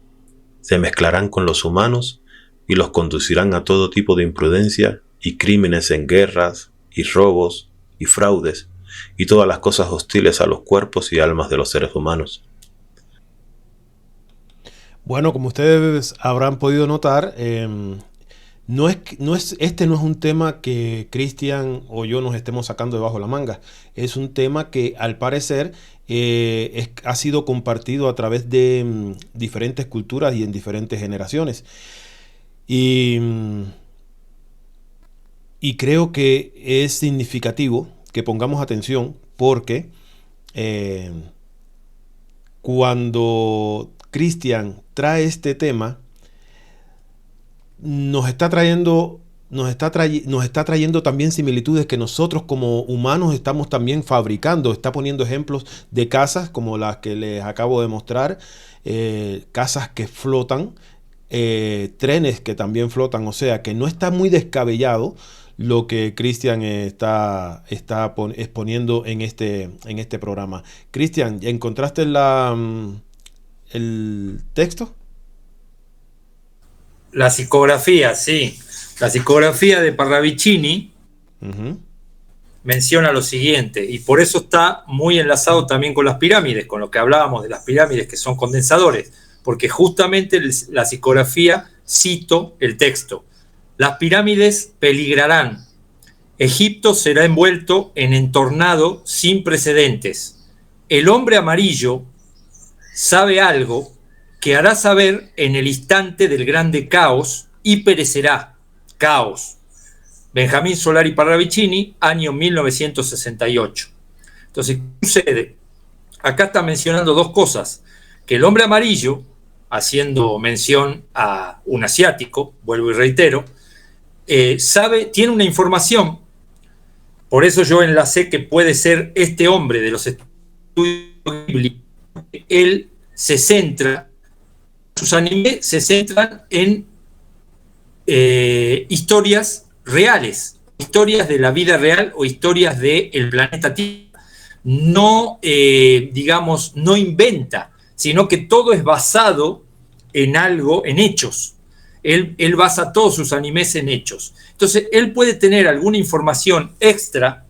se mezclarán con los humanos y los conducirán a todo tipo de imprudencia y crímenes en guerras y robos y fraudes y todas las cosas hostiles a los cuerpos y almas de los seres humanos. Bueno, como ustedes habrán podido notar, este no es un tema que Cristian o yo nos estemos sacando debajo de la manga. Es un tema que al parecer ha sido compartido a través de diferentes culturas y en diferentes generaciones. Y creo que es significativo que pongamos atención porque cuando Cristian trae este tema, nos está trayendo también similitudes que nosotros como humanos estamos también fabricando. Está poniendo ejemplos de casas como las que les acabo de mostrar, casas que flotan, trenes que también flotan, o sea que no está muy descabellado lo que Cristian está exponiendo en este programa. Cristian, ¿encontraste el texto? La psicografía, sí. La psicografía de Parravicini menciona lo siguiente, y por eso está muy enlazado también con las pirámides, con lo que hablábamos de las pirámides que son condensadores, porque justamente la psicografía, cito el texto: las pirámides peligrarán, Egipto será envuelto en entornado sin precedentes. El hombre amarillo sabe algo que hará saber en el instante del grande caos y perecerá. Caos. Benjamín Solari Parravicini, año 1968. Entonces, ¿qué sucede? Acá está mencionando dos cosas: que el hombre amarillo, haciendo mención a un asiático, vuelvo y reitero, tiene una información. Por eso yo enlacé que puede ser este hombre de los estudios bíblicos. Él se centra, sus animes se centran en historias reales, historias de la vida real o historias del planeta Tierra. no, digamos, no inventa, sino que todo es basado en algo, en hechos. Él basa todos sus animes en hechos. Entonces, él puede tener alguna información extra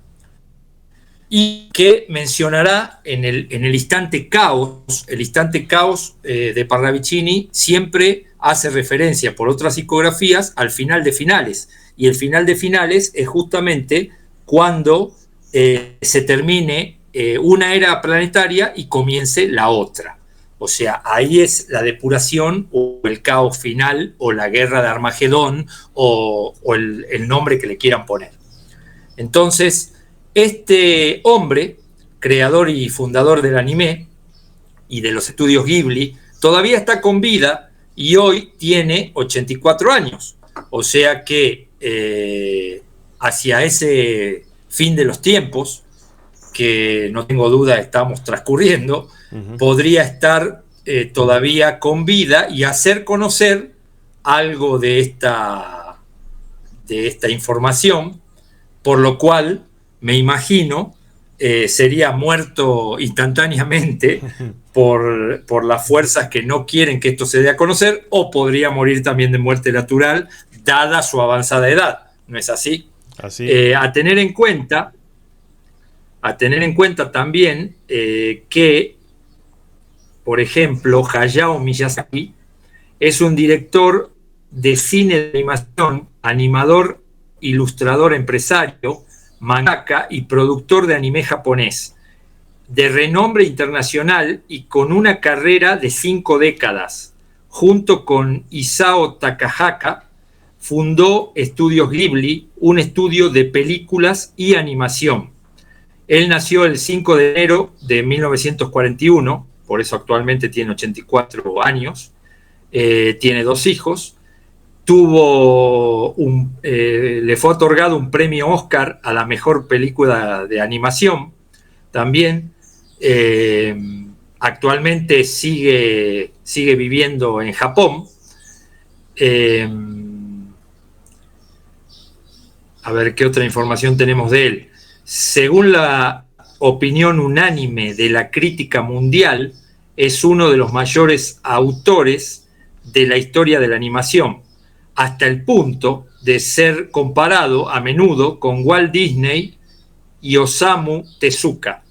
y que mencionará en el instante caos. El instante caos de Parravicini siempre hace referencia por otras psicografías al final de finales. Y el final de finales es justamente cuando se termine una era planetaria y comience la otra. O sea, ahí es la depuración o el caos final o la guerra de Armagedón o el nombre que le quieran poner. Entonces, este hombre, creador y fundador del anime y de los estudios Ghibli, todavía está con vida y hoy tiene 84 años. O sea que hacia ese fin de los tiempos, que no tengo duda estamos transcurriendo, podría estar todavía con vida y hacer conocer algo de esta información, por lo cual me imagino sería muerto instantáneamente por las fuerzas que no quieren que esto se dé a conocer, o podría morir también de muerte natural, dada su avanzada edad. ¿No es así? Así. A tener en cuenta también que, por ejemplo, Hayao Miyazaki es un director de cine de animación, animador, ilustrador, empresario, mangaka y productor de anime japonés, de renombre internacional y con una carrera de 5 décadas. Junto con Isao Takahata, fundó Estudios Ghibli, un estudio de películas y animación. Él nació el 5 de enero de 1941, por eso actualmente tiene 84 años, tiene 2 hijos, le fue otorgado un premio Oscar a la mejor película de animación también. Actualmente sigue viviendo en Japón. A ver qué otra información tenemos de él. Según la opinión unánime de la crítica mundial, es uno de los mayores autores de la historia de la animación, hasta el punto de ser comparado a menudo con Walt Disney y Osamu Tezuka.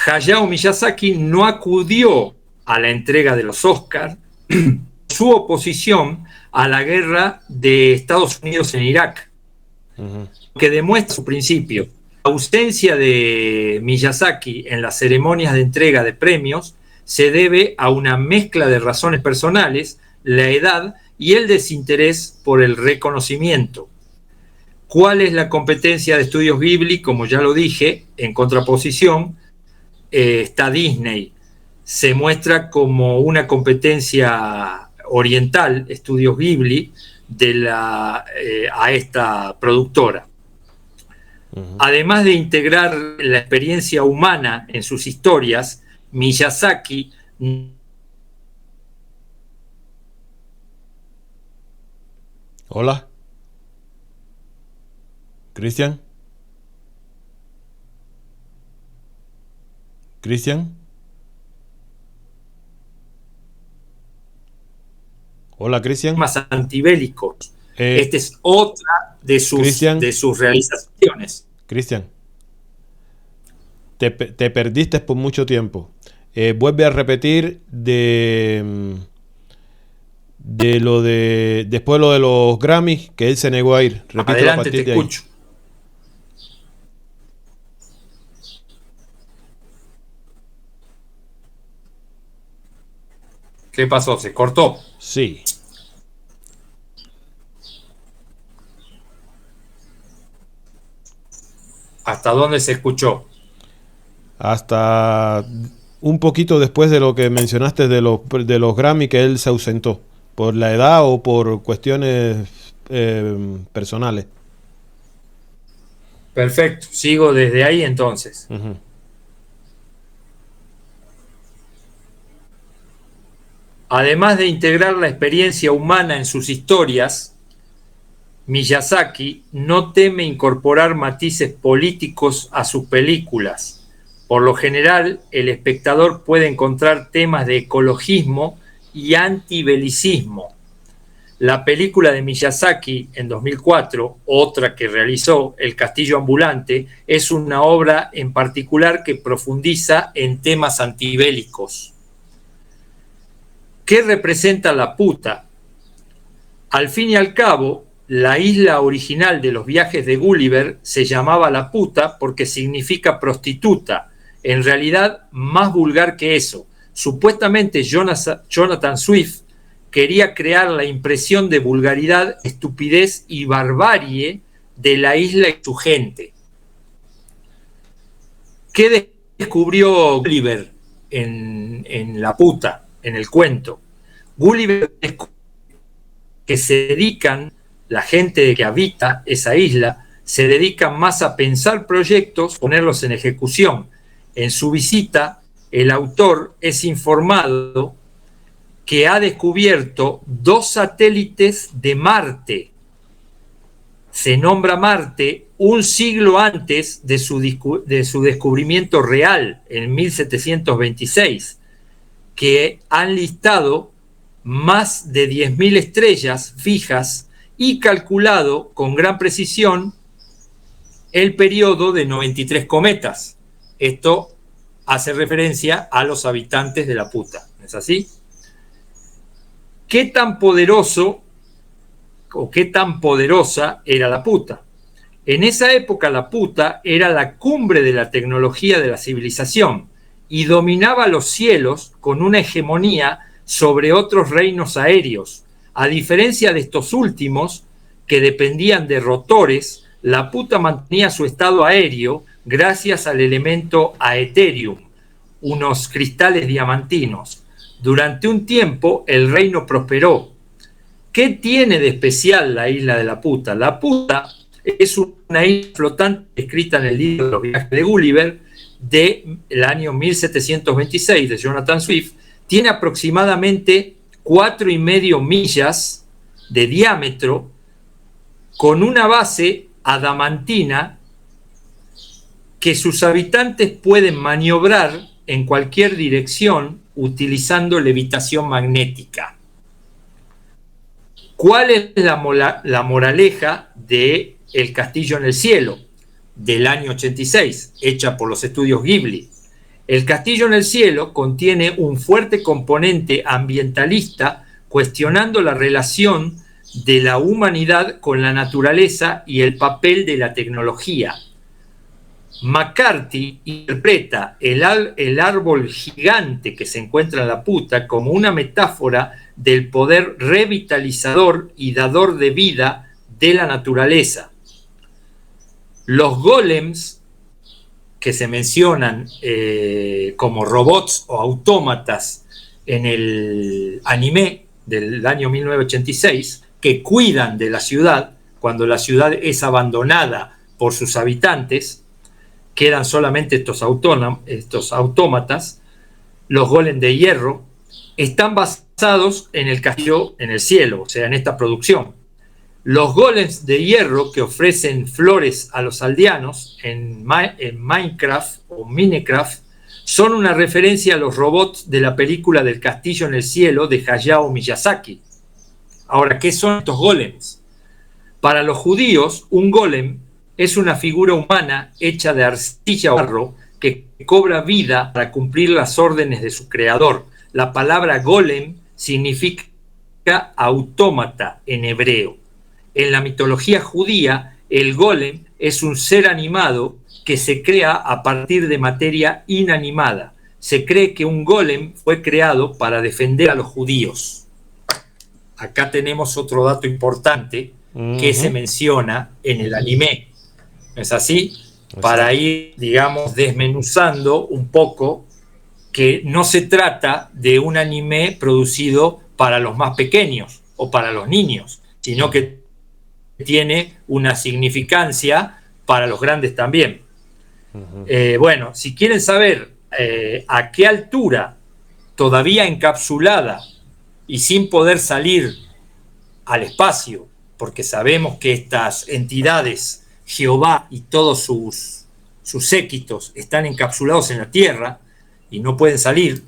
Hayao Miyazaki no acudió a la entrega de los Oscars su oposición a la guerra de Estados Unidos en Irak, que demuestra su principio. La ausencia de Miyazaki en las ceremonias de entrega de premios se debe a una mezcla de razones personales, la edad y el desinterés por el reconocimiento. ¿Cuál es la competencia de Estudios Ghibli? Como ya lo dije, en contraposición está Disney. Se muestra como una competencia oriental, Estudios Ghibli, a esta productora. Además de integrar la experiencia humana en sus historias, Miyazaki Hola. Cristian. Cristian. Hola, Cristian. Más antibélicos. Esta es otra de sus realizaciones. Cristian, te perdiste por mucho tiempo. Vuelve a repetir después lo de los Grammys, que él se negó a ir. Repítelo. Adelante, a partir te de escucho. Ahí. ¿Qué pasó? ¿Se cortó? Sí. ¿Hasta dónde se escuchó? Hasta un poquito después de lo que mencionaste de los Grammy, que él se ausentó por la edad o por cuestiones personales. Perfecto, sigo desde ahí entonces. Además de integrar la experiencia humana en sus historias, Miyazaki no teme incorporar matices políticos a sus películas. Por lo general, el espectador puede encontrar temas de ecologismo y antibelicismo. La película de Miyazaki en 2004, otra que realizó, El Castillo Ambulante, es una obra en particular que profundiza en temas antibélicos. ¿Qué representa la puta? Al fin y al cabo, la isla original de los viajes de Gulliver se llamaba La Puta porque significa prostituta. En realidad, más vulgar que eso. Supuestamente Jonathan Swift quería crear la impresión de vulgaridad, estupidez y barbarie de la isla y su gente. ¿Qué descubrió Gulliver en La Puta, en el cuento? Gulliver descubrió que se dedican, la gente que habita esa isla, se dedican más a pensar proyectos, ponerlos en ejecución. En su visita, el autor es informado que ha descubierto 2 satélites de Marte. Se nombra Marte un siglo antes de su descubrimiento real, en 1726, que han listado más de 10.000 estrellas fijas y calculado con gran precisión el periodo de 93 cometas. Esto hace referencia a los habitantes de La Puta, ¿no es así? ¿Qué tan poderoso o qué tan poderosa era La Puta? En esa época La Puta era la cumbre de la tecnología de la civilización y dominaba los cielos con una hegemonía sobre otros reinos aéreos. A diferencia de estos últimos, que dependían de rotores, La Puta mantenía su estado aéreo gracias al elemento aetherium, unos cristales diamantinos. Durante un tiempo el reino prosperó. ¿Qué tiene de especial la isla de La Puta? La Puta es una isla flotante escrita en el libro de los viajes de Gulliver del año 1726 de Jonathan Swift. Tiene aproximadamente 4,5 millas de diámetro con una base adamantina que sus habitantes pueden maniobrar en cualquier dirección utilizando levitación magnética. ¿Cuál es la moraleja de El Castillo en el Cielo del año 86, hecha por los estudios Ghibli? El Castillo en el Cielo contiene un fuerte componente ambientalista cuestionando la relación de la humanidad con la naturaleza y el papel de la tecnología. McCarthy interpreta el árbol gigante que se encuentra en La Puta como una metáfora del poder revitalizador y dador de vida de la naturaleza. Los golems que se mencionan como robots o autómatas en el anime del año 1986, que cuidan de la ciudad cuando la ciudad es abandonada por sus habitantes, quedan solamente estos autómatas, los golems de hierro, están basados en el Castillo en el Cielo, o sea, en esta producción. Los golems de hierro que ofrecen flores a los aldeanos en Minecraft o Minecraft son una referencia a los robots de la película del Castillo en el Cielo de Hayao Miyazaki. Ahora, ¿qué son estos golems? Para los judíos, un golem es una figura humana hecha de arcilla o barro que cobra vida para cumplir las órdenes de su creador. La palabra golem significa autómata en hebreo. En la mitología judía, el golem es un ser animado que se crea a partir de materia inanimada. Se cree que un golem fue creado para defender a los judíos. Acá tenemos otro dato importante que se menciona en el anime. ¿Es así? Para ir, digamos, desmenuzando un poco que no se trata de un anime producido para los más pequeños o para los niños, sino que tiene una significancia para los grandes también. Bueno, si quieren saber a qué altura, todavía encapsulada y sin poder salir al espacio, porque sabemos que estas entidades, Jehová y todos sus séquitos, están encapsulados en la tierra y no pueden salir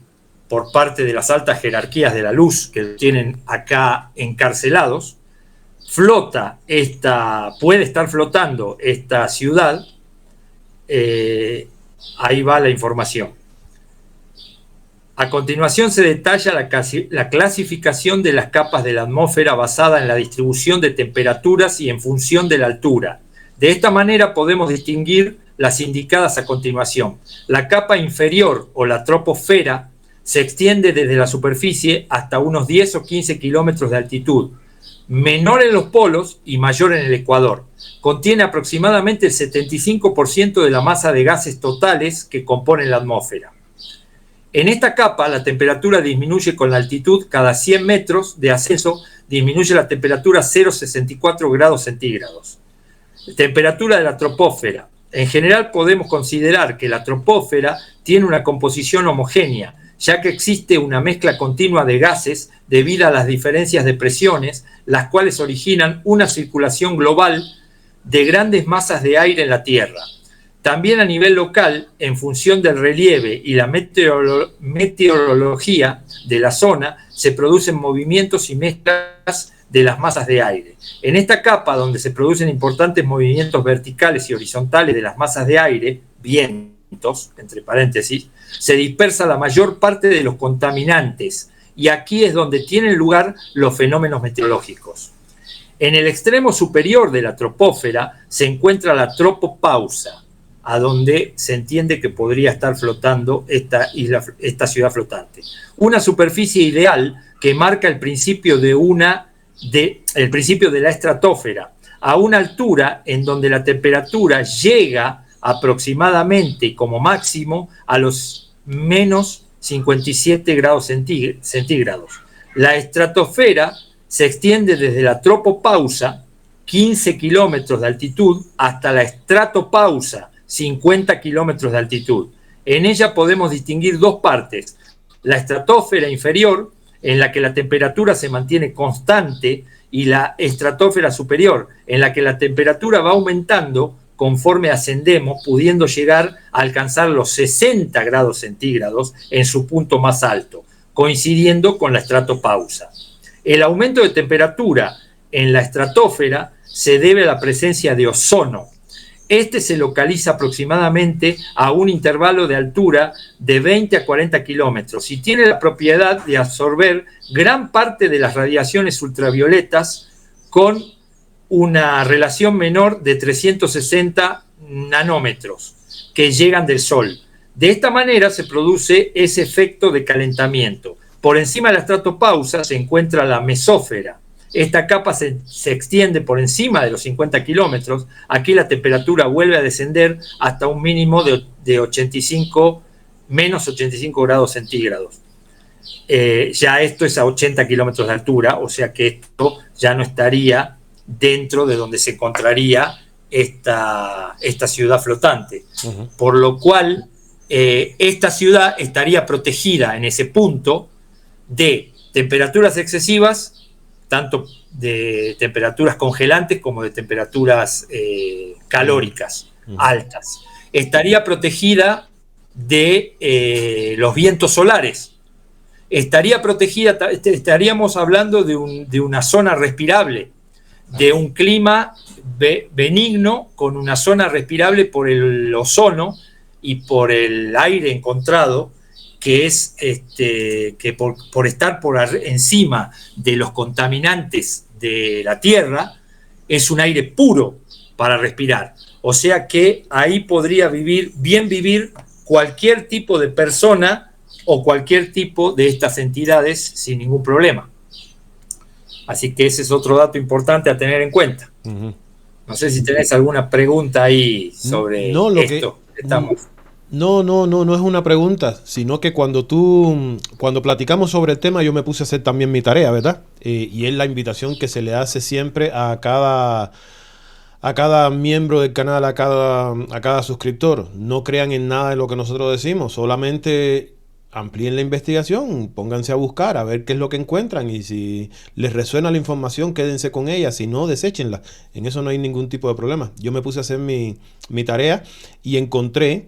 por parte de las altas jerarquías de la luz que tienen acá encarcelados, puede estar flotando esta ciudad. Ahí va la información. A continuación se detalla la clasificación de las capas de la atmósfera basada en la distribución de temperaturas y en función de la altura. De esta manera podemos distinguir las indicadas a continuación. La capa inferior o la troposfera se extiende desde la superficie hasta unos 10 o 15 kilómetros de altitud, menor en los polos y mayor en el ecuador. Contiene aproximadamente el 75% de la masa de gases totales que componen la atmósfera. En esta capa la temperatura disminuye con la altitud. Cada 100 metros de ascenso disminuye la temperatura a 0,64 grados centígrados. Temperatura de la troposfera. En general podemos considerar que la troposfera tiene una composición homogénea, ya que existe una mezcla continua de gases debido a las diferencias de presiones, las cuales originan una circulación global de grandes masas de aire en la Tierra. También a nivel local, en función del relieve y la meteorología de la zona, se producen movimientos y mezclas de las masas de aire. En esta capa, donde se producen importantes movimientos verticales y horizontales de las masas de aire, vientos, entre paréntesis, se dispersa la mayor parte de los contaminantes, y aquí es donde tienen lugar los fenómenos meteorológicos. En el extremo superior de la troposfera se encuentra la tropopausa, a donde se entiende que podría estar flotando esta ciudad flotante. Una superficie ideal que marca el principio de la estratosfera, a una altura en donde la temperatura llega aproximadamente como máximo a los menos 57 grados centígrados. La estratosfera se extiende desde la tropopausa, 15 kilómetros de altitud, hasta la estratopausa, 50 kilómetros de altitud. En ella podemos distinguir dos partes: la estratosfera inferior, en la que la temperatura se mantiene constante, y la estratosfera superior, en la que la temperatura va aumentando conforme ascendemos, pudiendo llegar a alcanzar los 60 grados centígrados en su punto más alto, coincidiendo con la estratopausa. El aumento de temperatura en la estratosfera se debe a la presencia de ozono. Este se localiza aproximadamente a un intervalo de altura de 20 a 40 kilómetros y tiene la propiedad de absorber gran parte de las radiaciones ultravioletas con una relación menor de 360 nanómetros que llegan del Sol. De esta manera se produce ese efecto de calentamiento. Por encima de la estratopausa se encuentra la mesósfera. Esta capa se extiende por encima de los 50 kilómetros. Aquí la temperatura vuelve a descender hasta un mínimo de menos 85 grados centígrados. Ya esto es a 80 kilómetros de altura, o sea que esto ya no estaría dentro de donde se encontraría esta ciudad flotante. Uh-huh. Por lo cual, esta ciudad estaría protegida en ese punto de temperaturas excesivas, tanto de temperaturas congelantes como de temperaturas calóricas altas. Estaría protegida de los vientos solares. Estaría protegida, estaríamos hablando de una zona respirable, de un clima benigno con una zona respirable por el ozono y por el aire encontrado, que es que por estar encima de los contaminantes de la Tierra, es un aire puro para respirar. O sea que ahí podría vivir cualquier tipo de persona o cualquier tipo de estas entidades sin ningún problema. Así que ese es otro dato importante a tener en cuenta. Uh-huh. No sé si tenés alguna pregunta ahí sobre esto. No es una pregunta, sino que cuando platicamos sobre el tema, yo me puse a hacer también mi tarea, ¿verdad? Y es la invitación que se le hace siempre a cada miembro del canal, a cada suscriptor. No crean en nada de lo que nosotros decimos, solamente amplíen la investigación, pónganse a buscar, a ver qué es lo que encuentran, y si les resuena la información, quédense con ella, si no, deséchenla. En eso no hay ningún tipo de problema. Yo me puse a hacer mi tarea y encontré,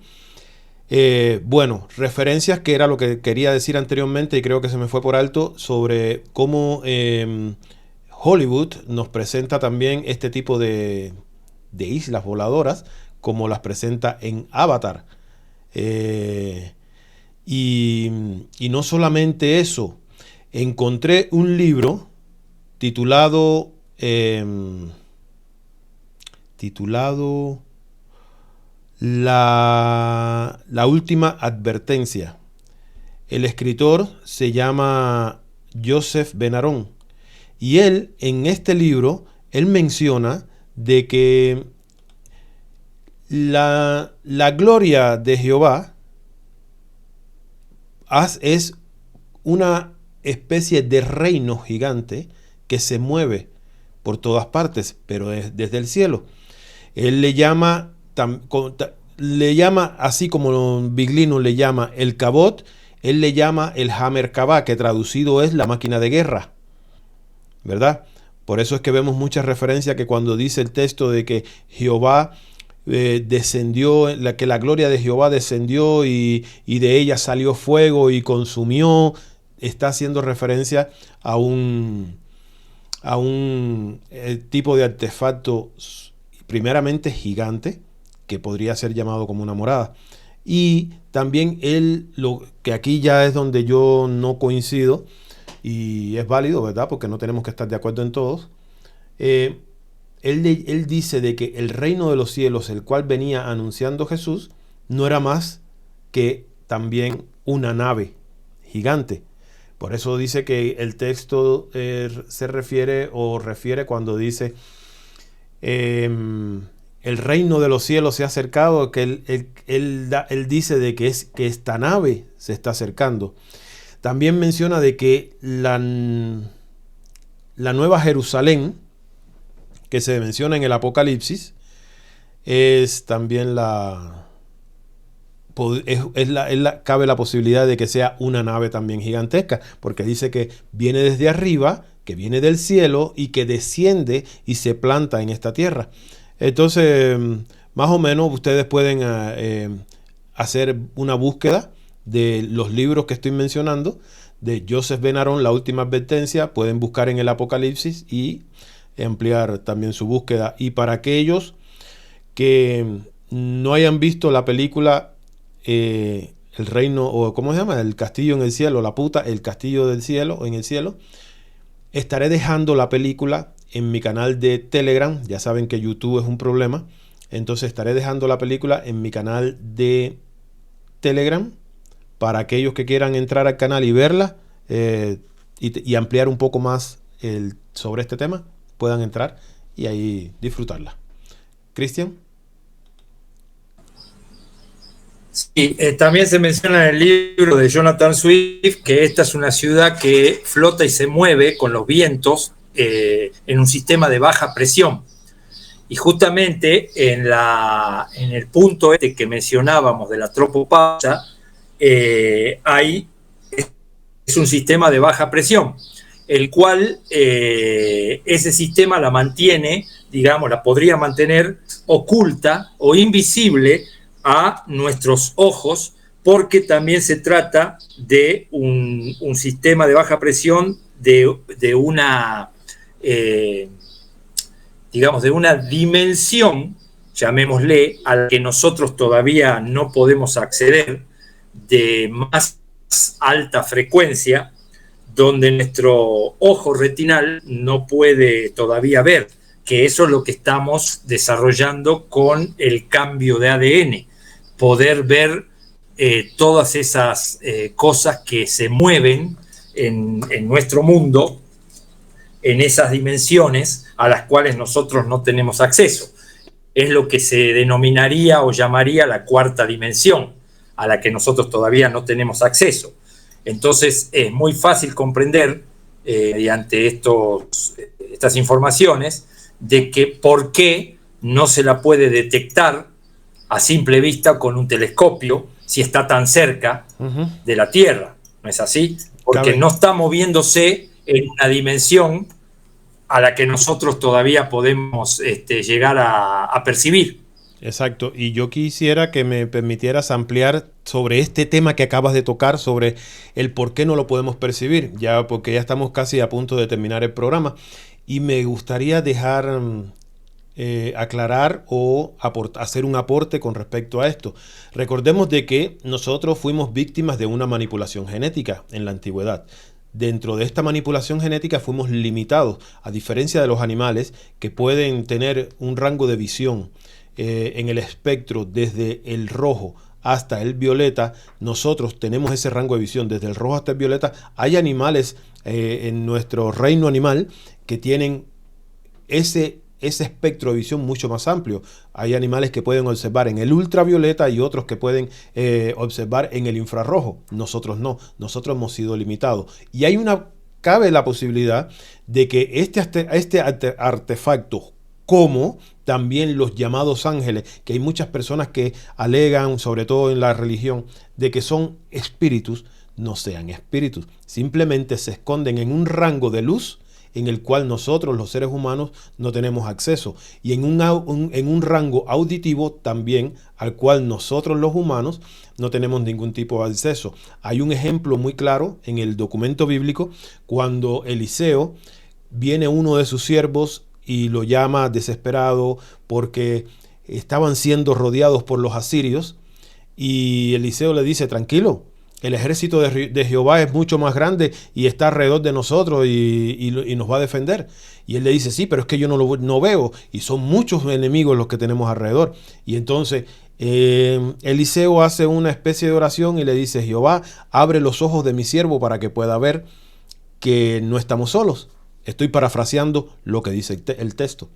referencias, que era lo que quería decir anteriormente y creo que se me fue por alto, sobre cómo Hollywood nos presenta también este tipo de islas voladoras, como las presenta en Avatar. Y no solamente eso, encontré un libro titulado La última advertencia. El escritor se llama Joseph Ben-Aron, y él, en este libro, él menciona de que la gloria de Jehová es una especie de reino gigante que se mueve por todas partes, pero desde el cielo. Él le llama, así como Biglino le llama el Cabot, él le llama el Hamerkabah, que traducido es la máquina de guerra, ¿verdad? Por eso es que vemos muchas referencias, que cuando dice el texto de que Jehová descendió, que la gloria de Jehová descendió y de ella salió fuego y consumió, está haciendo referencia a un tipo de artefacto primeramente gigante, que podría ser llamado como una morada. Y también lo que aquí ya es donde yo no coincido, y es válido, ¿verdad? Porque no tenemos que estar de acuerdo en todos. Él dice de que el reino de los cielos, el cual venía anunciando Jesús, no era más que también una nave gigante. Por eso dice que el texto se refiere cuando dice el reino de los cielos se ha acercado, que él dice de que esta nave se está acercando. También menciona de que la Nueva Jerusalén, que se menciona en el Apocalipsis, es también cabe la posibilidad de que sea una nave también gigantesca, porque dice que viene desde arriba, que viene del cielo y que desciende y se planta en esta tierra. Entonces, más o menos ustedes pueden hacer una búsqueda de los libros que estoy mencionando, de Joseph Ben-Aron, La última advertencia. Pueden buscar en el Apocalipsis y ampliar también su búsqueda. Y para aquellos que no hayan visto la película El reino, o ¿cómo se llama? El castillo en el cielo, el castillo del cielo, en el cielo, estaré dejando la película en mi canal de Telegram. Ya saben que YouTube es un problema, entonces estaré dejando la película en mi canal de Telegram para aquellos que quieran entrar al canal y verla, y ampliar un poco más sobre este tema, puedan entrar y ahí disfrutarla. Cristian. Sí, también se menciona en el libro de Jonathan Swift que esta es una ciudad que flota y se mueve con los vientos en un sistema de baja presión. Y justamente en el punto que mencionábamos de la tropopausa, es un sistema de baja presión, el cual ese sistema la mantiene, digamos, la podría mantener oculta o invisible a nuestros ojos, porque también se trata de un sistema de baja presión de una dimensión, llamémosle, a la que nosotros todavía no podemos acceder, de más alta frecuencia, donde nuestro ojo retinal no puede todavía ver, que eso es lo que estamos desarrollando con el cambio de ADN, poder ver todas esas cosas que se mueven en nuestro mundo, en esas dimensiones a las cuales nosotros no tenemos acceso. Es lo que se denominaría o llamaría la cuarta dimensión, a la que nosotros todavía no tenemos acceso. Entonces es muy fácil comprender, mediante estas informaciones, de que por qué no se la puede detectar a simple vista con un telescopio si está tan cerca de la Tierra, ¿no es así? Porque no está moviéndose en una dimensión a la que nosotros todavía podemos llegar a percibir. Exacto, y yo quisiera que me permitieras ampliar sobre este tema que acabas de tocar, sobre el por qué no lo podemos percibir, ya porque ya estamos casi a punto de terminar el programa, y me gustaría dejar aclarar o hacer un aporte con respecto a esto. Recordemos de que nosotros fuimos víctimas de una manipulación genética en la antigüedad. Dentro de esta manipulación genética fuimos limitados, a diferencia de los animales que pueden tener un rango de visión en el espectro desde el rojo hasta el violeta. Nosotros tenemos ese rango de visión desde el rojo hasta el violeta. Hay animales en nuestro reino animal que tienen ese espectro de visión mucho más amplio. Hay animales que pueden observar en el ultravioleta y otros que pueden observar en el infrarrojo. Nosotros no, nosotros hemos sido limitados. Y cabe la posibilidad de que este artefacto, como también los llamados ángeles, que hay muchas personas que alegan, sobre todo en la religión, de que son espíritus, no sean espíritus, simplemente se esconden en un rango de luz en el cual nosotros los seres humanos no tenemos acceso, y en un rango auditivo también al cual nosotros los humanos no tenemos ningún tipo de acceso. Hay un ejemplo muy claro en el documento bíblico cuando Eliseo viene uno de sus siervos y lo llama desesperado porque estaban siendo rodeados por los asirios, y Eliseo le dice: tranquilo, el ejército de Jehová es mucho más grande y está alrededor de nosotros y nos va a defender. Y él le dice: sí, pero es que yo no veo, y son muchos enemigos los que tenemos alrededor. Y entonces Eliseo hace una especie de oración y le dice: Jehová, abre los ojos de mi siervo para que pueda ver que no estamos solos. Estoy parafraseando lo que dice el texto.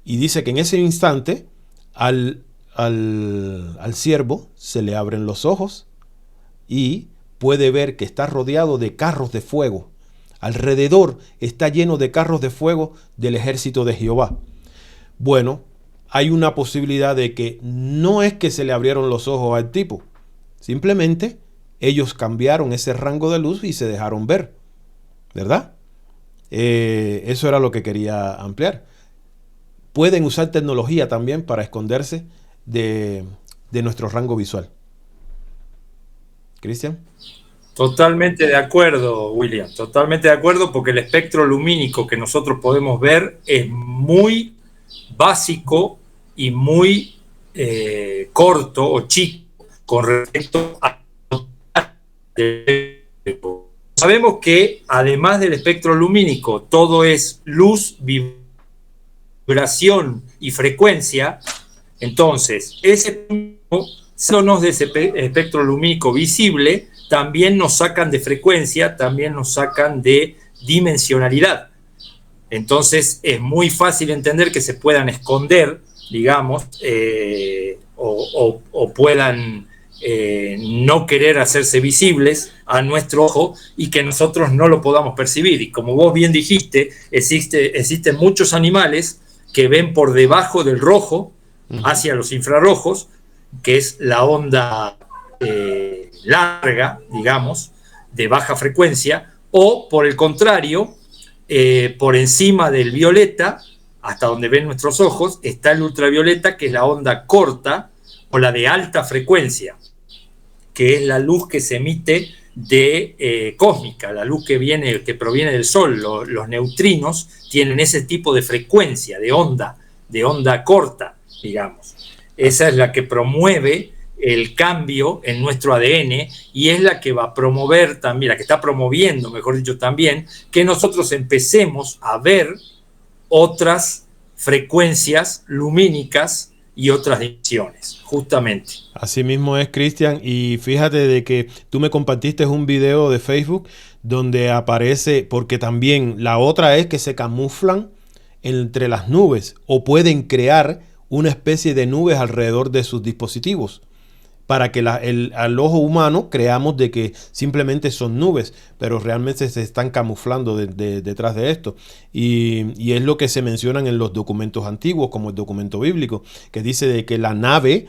Y dice que en ese instante al siervo se le abren los ojos y puede ver que está rodeado de carros de fuego. Alrededor está lleno de carros de fuego del ejército de Jehová. Bueno, hay una posibilidad de que no es que se le abrieron los ojos al tipo, simplemente ellos cambiaron ese rango de luz y se dejaron ver, ¿verdad? Eso era lo que quería ampliar. Pueden usar tecnología también para esconderse de nuestro rango visual. ¿Cristian? Totalmente de acuerdo, William, totalmente de acuerdo, porque el espectro lumínico que nosotros podemos ver es muy básico y muy corto o chico con respecto a... Sabemos que además del espectro lumínico todo es luz, vibración y frecuencia. Entonces ese de ese espectro lumínico visible, también nos sacan de frecuencia, también nos sacan de dimensionalidad. Entonces es muy fácil entender que se puedan esconder, digamos, o puedan no querer hacerse visibles a nuestro ojo y que nosotros no lo podamos percibir. Y como vos bien dijiste, existen muchos animales que ven por debajo del rojo hacia los infrarrojos, que es la onda larga, digamos, de baja frecuencia, o por el contrario, por encima del violeta, hasta donde ven nuestros ojos, está el ultravioleta, que es la onda corta o la de alta frecuencia, que es la luz que se emite de cósmica, la luz que proviene del Sol. Los neutrinos tienen ese tipo de frecuencia, de onda corta, digamos. Esa es la que promueve el cambio en nuestro ADN y es la que va a promover también, la que está promoviendo, mejor dicho, también, que nosotros empecemos a ver otras frecuencias lumínicas y otras dimensiones, justamente. Así mismo es, Cristian, y fíjate de que tú me compartiste un video de Facebook donde aparece, porque también la otra es que se camuflan entre las nubes o pueden crear una especie de nubes alrededor de sus dispositivos para que al ojo humano creamos de que simplemente son nubes, pero realmente se están camuflando detrás de esto. Y es lo que se mencionan en los documentos antiguos, como el documento bíblico, que dice de que la nave,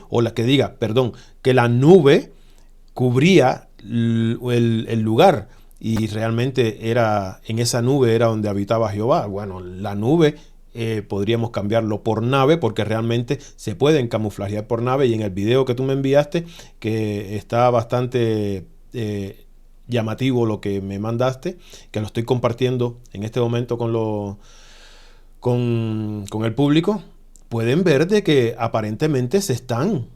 que la nube cubría el lugar, y realmente era en esa nube era donde habitaba Jehová. Bueno, la nube podríamos cambiarlo por nave, porque realmente se pueden camuflajear por nave, y en el video que tú me enviaste, que está bastante llamativo lo que me mandaste, que lo estoy compartiendo en este momento con el público, pueden ver de que aparentemente se están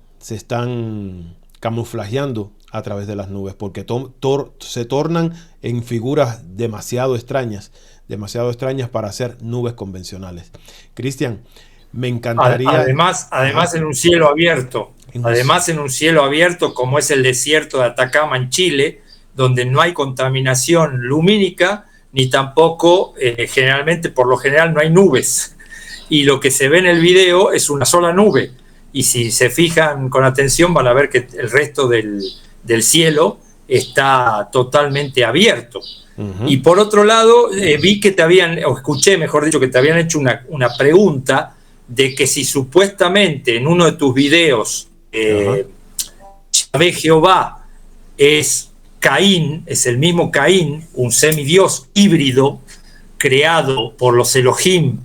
camuflajeando a través de las nubes, porque se tornan en figuras demasiado extrañas para hacer nubes convencionales. Cristian, me encantaría... Además en un cielo abierto. Además en un cielo abierto como es el desierto de Atacama en Chile, donde no hay contaminación lumínica, ni tampoco, por lo general no hay nubes. Y lo que se ve en el video es una sola nube. Y si se fijan con atención van a ver que el resto del cielo está totalmente abierto. Y por otro lado, vi que escuché, mejor dicho, que te habían hecho una pregunta de que si supuestamente en uno de tus videos Yahvé Jehová es Caín, es el mismo Caín, un semidios híbrido creado por los Elohim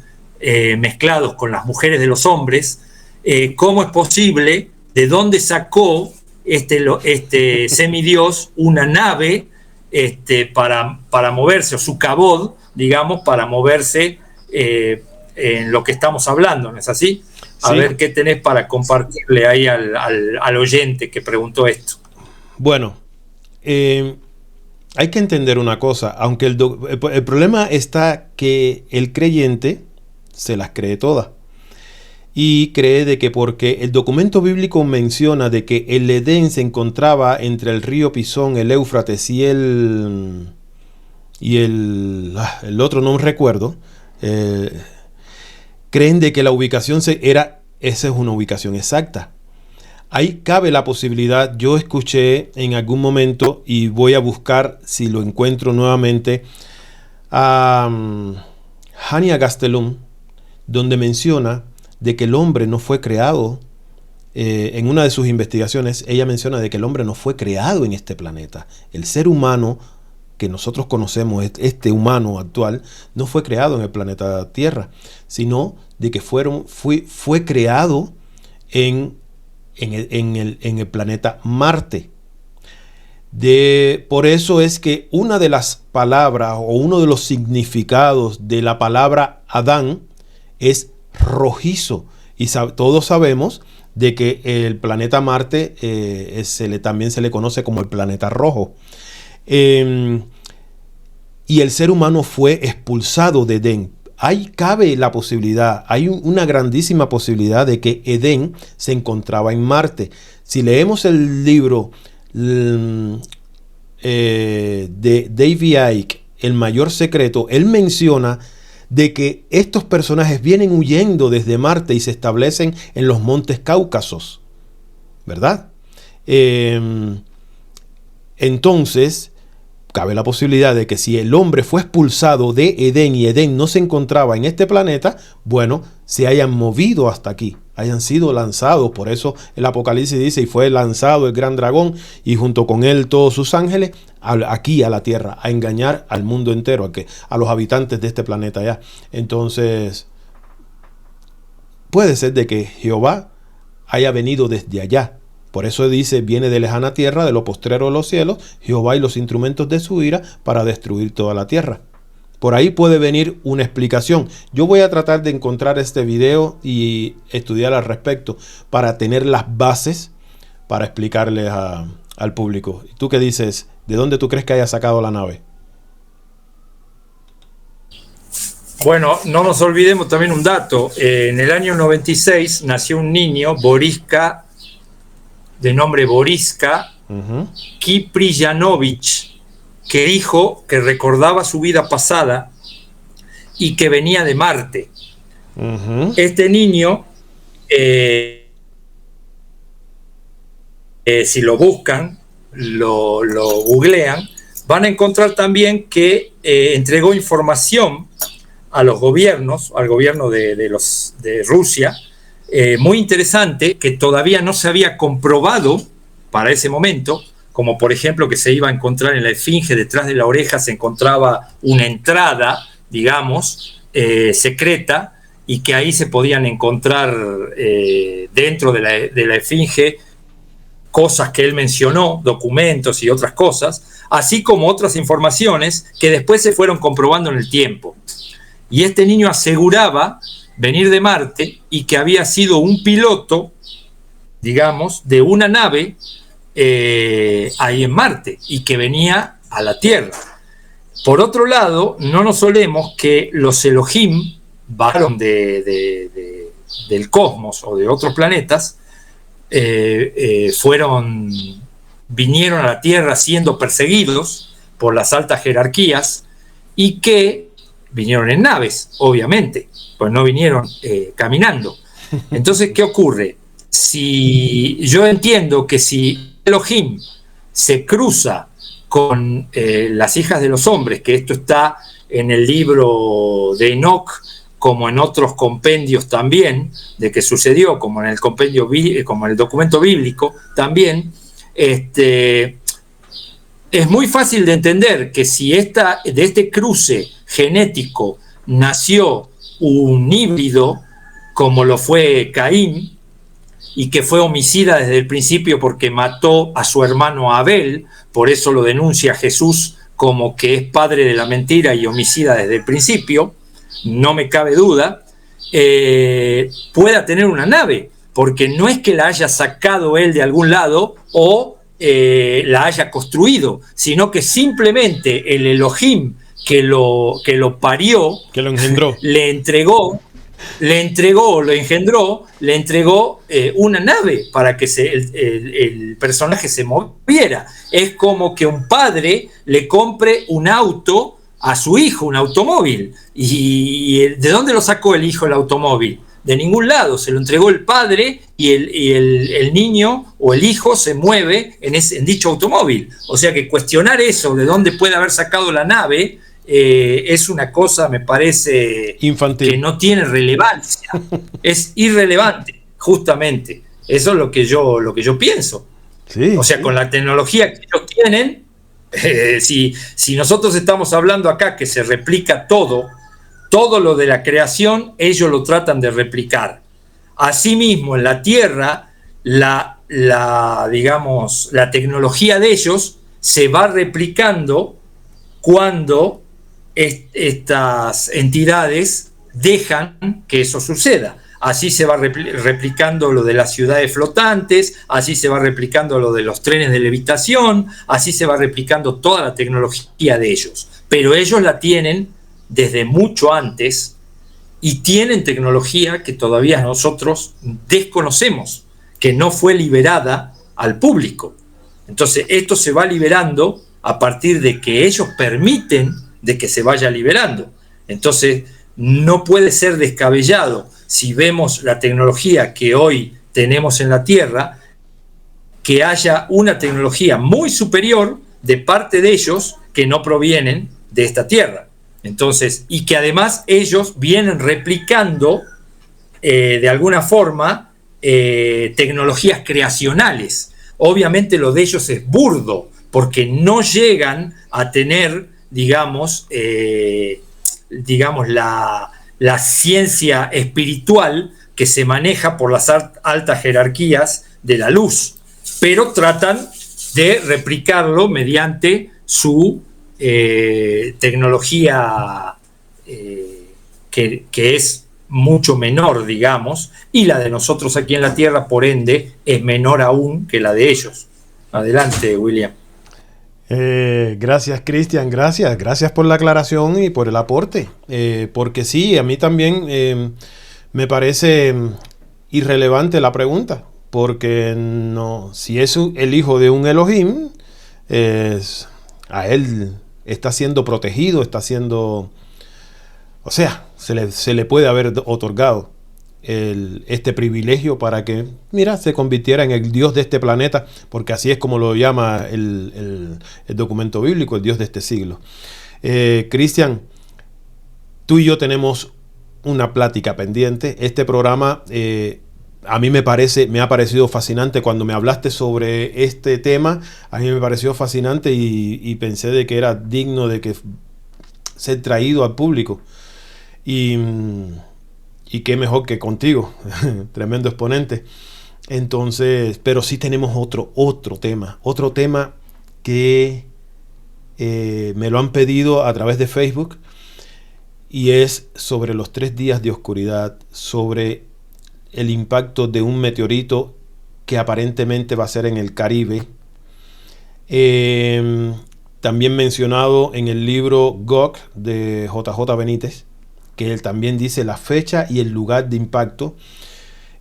mezclados con las mujeres de los hombres, ¿cómo es posible? ¿De dónde sacó este semidios una nave para moverse, o su cabod, digamos, para moverse en lo que estamos hablando, ¿no es así? A ver qué tenés para compartirle ahí al oyente que preguntó esto. Bueno, hay que entender una cosa, aunque el problema está que el creyente se las cree todas. Y cree de que porque el documento bíblico menciona de que el Edén se encontraba entre el río Pisón, el Éufrates y el otro no recuerdo, creen de que la ubicación esa es una ubicación exacta. Ahí cabe la posibilidad, yo escuché en algún momento, y voy a buscar si lo encuentro nuevamente, a Hania Gastelum, donde menciona de que el hombre no fue creado, en una de sus investigaciones, ella menciona de que el hombre no fue creado en este planeta. El ser humano que nosotros conocemos, este humano actual, no fue creado en el planeta Tierra, sino de que fue creado en el planeta Marte. Por eso es que una de las palabras o uno de los significados de la palabra Adán es rojizo, y todos sabemos de que el planeta Marte también se le conoce como el planeta rojo, y el ser humano fue expulsado de Edén. Ahí cabe la posibilidad, hay una grandísima posibilidad de que Edén se encontraba en Marte. Si leemos el libro de David Icke, El mayor secreto, él menciona de que estos personajes vienen huyendo desde Marte y se establecen en los montes Cáucasos, ¿verdad? Entonces, cabe la posibilidad de que si el hombre fue expulsado de Edén y Edén no se encontraba en este planeta, bueno, se hayan movido hasta aquí, hayan sido lanzados. Por eso el Apocalipsis dice, y fue lanzado el gran dragón y junto con él todos sus ángeles aquí a la tierra, a engañar al mundo entero, a los habitantes de este planeta ya. Entonces, puede ser de que Jehová haya venido desde allá. Por eso dice, viene de lejana tierra, de lo postrero de los cielos, Jehová y los instrumentos de su ira para destruir toda la tierra. Por ahí puede venir una explicación. Yo voy a tratar de encontrar este video y estudiar al respecto para tener las bases para explicarles al público. ¿Tú qué dices? ¿De dónde tú crees que haya sacado la nave? Bueno, no nos olvidemos también un dato. En el año 96 nació un niño, Boriska, de nombre Boriska Kipriyanovich, que dijo que recordaba su vida pasada y que venía de Marte. Este niño, si lo buscan, lo googlean, van a encontrar también que entregó información a los gobiernos, al gobierno de Rusia, muy interesante, que todavía no se había comprobado para ese momento, como por ejemplo que se iba a encontrar en la esfinge, detrás de la oreja se encontraba una entrada, digamos, secreta, y que ahí se podían encontrar dentro de la esfinge cosas que él mencionó, documentos y otras cosas, así como otras informaciones que después se fueron comprobando en el tiempo. Y este niño aseguraba venir de Marte y que había sido un piloto, digamos, de una nave ahí en Marte y que venía a la Tierra. Por otro lado, no nos olemos que los Elohim bajaron del cosmos o de otros planetas, vinieron a la Tierra siendo perseguidos por las altas jerarquías y que vinieron en naves, obviamente, pues no vinieron caminando. Entonces, ¿qué ocurre? Si yo entiendo que si Elohim se cruza con las hijas de los hombres, que esto está en el libro de Enoch, como en otros compendios también, de que sucedió, como en el compendio, como en el documento bíblico también, es muy fácil de entender que si de este cruce genético nació un híbrido, como lo fue Caín, y que fue homicida desde el principio porque mató a su hermano Abel, por eso lo denuncia Jesús como que es padre de la mentira y homicida desde el principio, no me cabe duda, pueda tener una nave, porque no es que la haya sacado él de algún lado o la haya construido, sino que simplemente el Elohim que lo parió, que lo engendró, le engendró una nave para que el personaje se moviera. Es como que un padre le compre un auto a su hijo, un automóvil. ¿Y de dónde lo sacó el hijo el automóvil? De ningún lado, se lo entregó el padre y el niño o el hijo se mueve en dicho automóvil. O sea que cuestionar eso, de dónde puede haber sacado la nave, es una cosa, me parece, infantil, que no tiene relevancia. Es irrelevante, justamente. Eso es lo que yo pienso. Sí, o sea, sí. Con la tecnología que ellos tienen, si nosotros estamos hablando acá que se replica todo lo de la creación, ellos lo tratan de replicar. Asimismo, en la Tierra, digamos, la tecnología de ellos se va replicando cuando estas entidades dejan que eso suceda. Así se va replicando lo de las ciudades flotantes, así se va replicando lo de los trenes de levitación, así se va replicando toda la tecnología de ellos. Pero ellos la tienen desde mucho antes y tienen tecnología que todavía nosotros desconocemos, que no fue liberada al público. Entonces esto se va liberando a partir de que ellos permiten de que se vaya liberando. Entonces no puede ser descabellado, si vemos la tecnología que hoy tenemos en la Tierra, que haya una tecnología muy superior de parte de ellos que no provienen de esta Tierra. Entonces, y que además ellos vienen replicando de alguna forma tecnologías creacionales. Obviamente lo de ellos es burdo, porque no llegan a tener, digamos, la ciencia espiritual que se maneja por las altas jerarquías de la luz, pero tratan de replicarlo mediante su tecnología que es mucho menor, digamos, y la de nosotros aquí en la Tierra, por ende, es menor aún que la de ellos. Adelante, William. Gracias, Cristian, gracias por la aclaración y por el aporte, porque sí, a mí también me parece irrelevante la pregunta, porque no, si es el hijo de un Elohim, a él está siendo protegido, está siendo, o sea, se le puede haber otorgado este privilegio para que, mira, se convirtiera en el Dios de este planeta, porque así es como lo llama el documento bíblico, el Dios de este siglo. Cristian, tú y yo tenemos una plática pendiente. Este programa A mí me ha parecido fascinante cuando me hablaste sobre este tema. A mí me pareció fascinante y pensé de que era digno de que ser traído al público. Y qué mejor que contigo, tremendo exponente. Entonces, pero sí tenemos otro tema que me lo han pedido a través de Facebook, y es sobre los 3 días de oscuridad, sobre el impacto de un meteorito que aparentemente va a ser en el Caribe. También mencionado en el libro Gog de JJ Benítez, que él también dice la fecha y el lugar de impacto.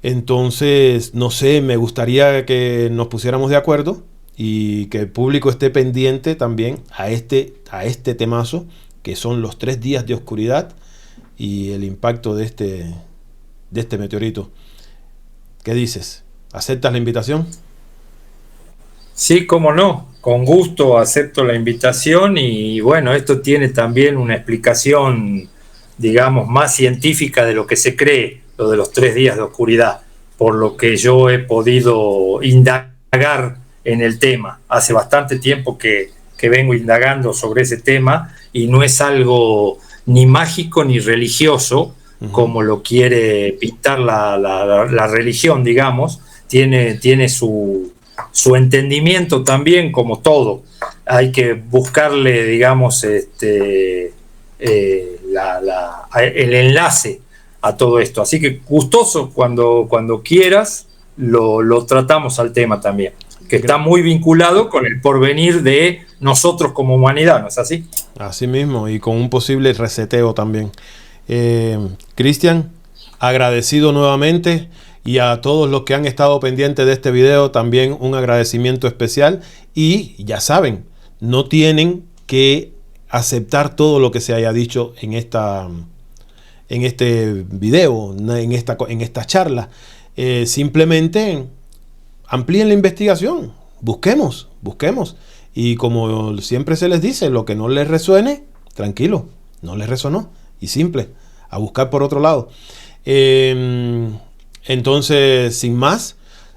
Entonces, no sé, me gustaría que nos pusiéramos de acuerdo y que el público esté pendiente también a este temazo, que son los 3 días de oscuridad y el impacto de este meteorito. ¿Qué dices? ¿Aceptas la invitación? Sí, cómo no, con gusto acepto la invitación, y bueno, esto tiene también una explicación, digamos, más científica de lo que se cree, lo de los 3 días de oscuridad, por lo que yo he podido indagar en el tema. Hace bastante tiempo que vengo indagando sobre ese tema, y no es algo ni mágico ni religioso, como lo quiere pintar la religión, digamos. Tiene su entendimiento también, como todo. Hay que buscarle, digamos, el enlace a todo esto. Así que gustoso, cuando quieras, lo tratamos al tema también, que está muy vinculado con el porvenir de nosotros como humanidad, ¿no es así? Así mismo, y con un posible reseteo también. Cristian, agradecido nuevamente, y a todos los que han estado pendientes de este video también un agradecimiento especial. Y ya saben, no tienen que aceptar todo lo que se haya dicho en este video, en esta charla. Simplemente amplíen la investigación, busquemos. Y como siempre se les dice, lo que no les resuene, tranquilo, no les resonó. Y simple, a buscar por otro lado. Entonces, sin más,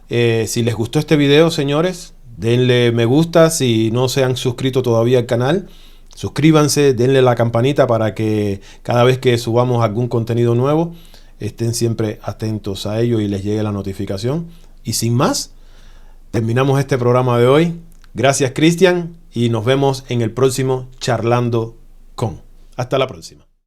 si les gustó este video, señores, denle me gusta. Si no se han suscrito todavía al canal, suscríbanse, denle la campanita para que cada vez que subamos algún contenido nuevo, estén siempre atentos a ello y les llegue la notificación. Y sin más, terminamos este programa de hoy. Gracias, Cristian, y nos vemos en el próximo Charlando con. Hasta la próxima.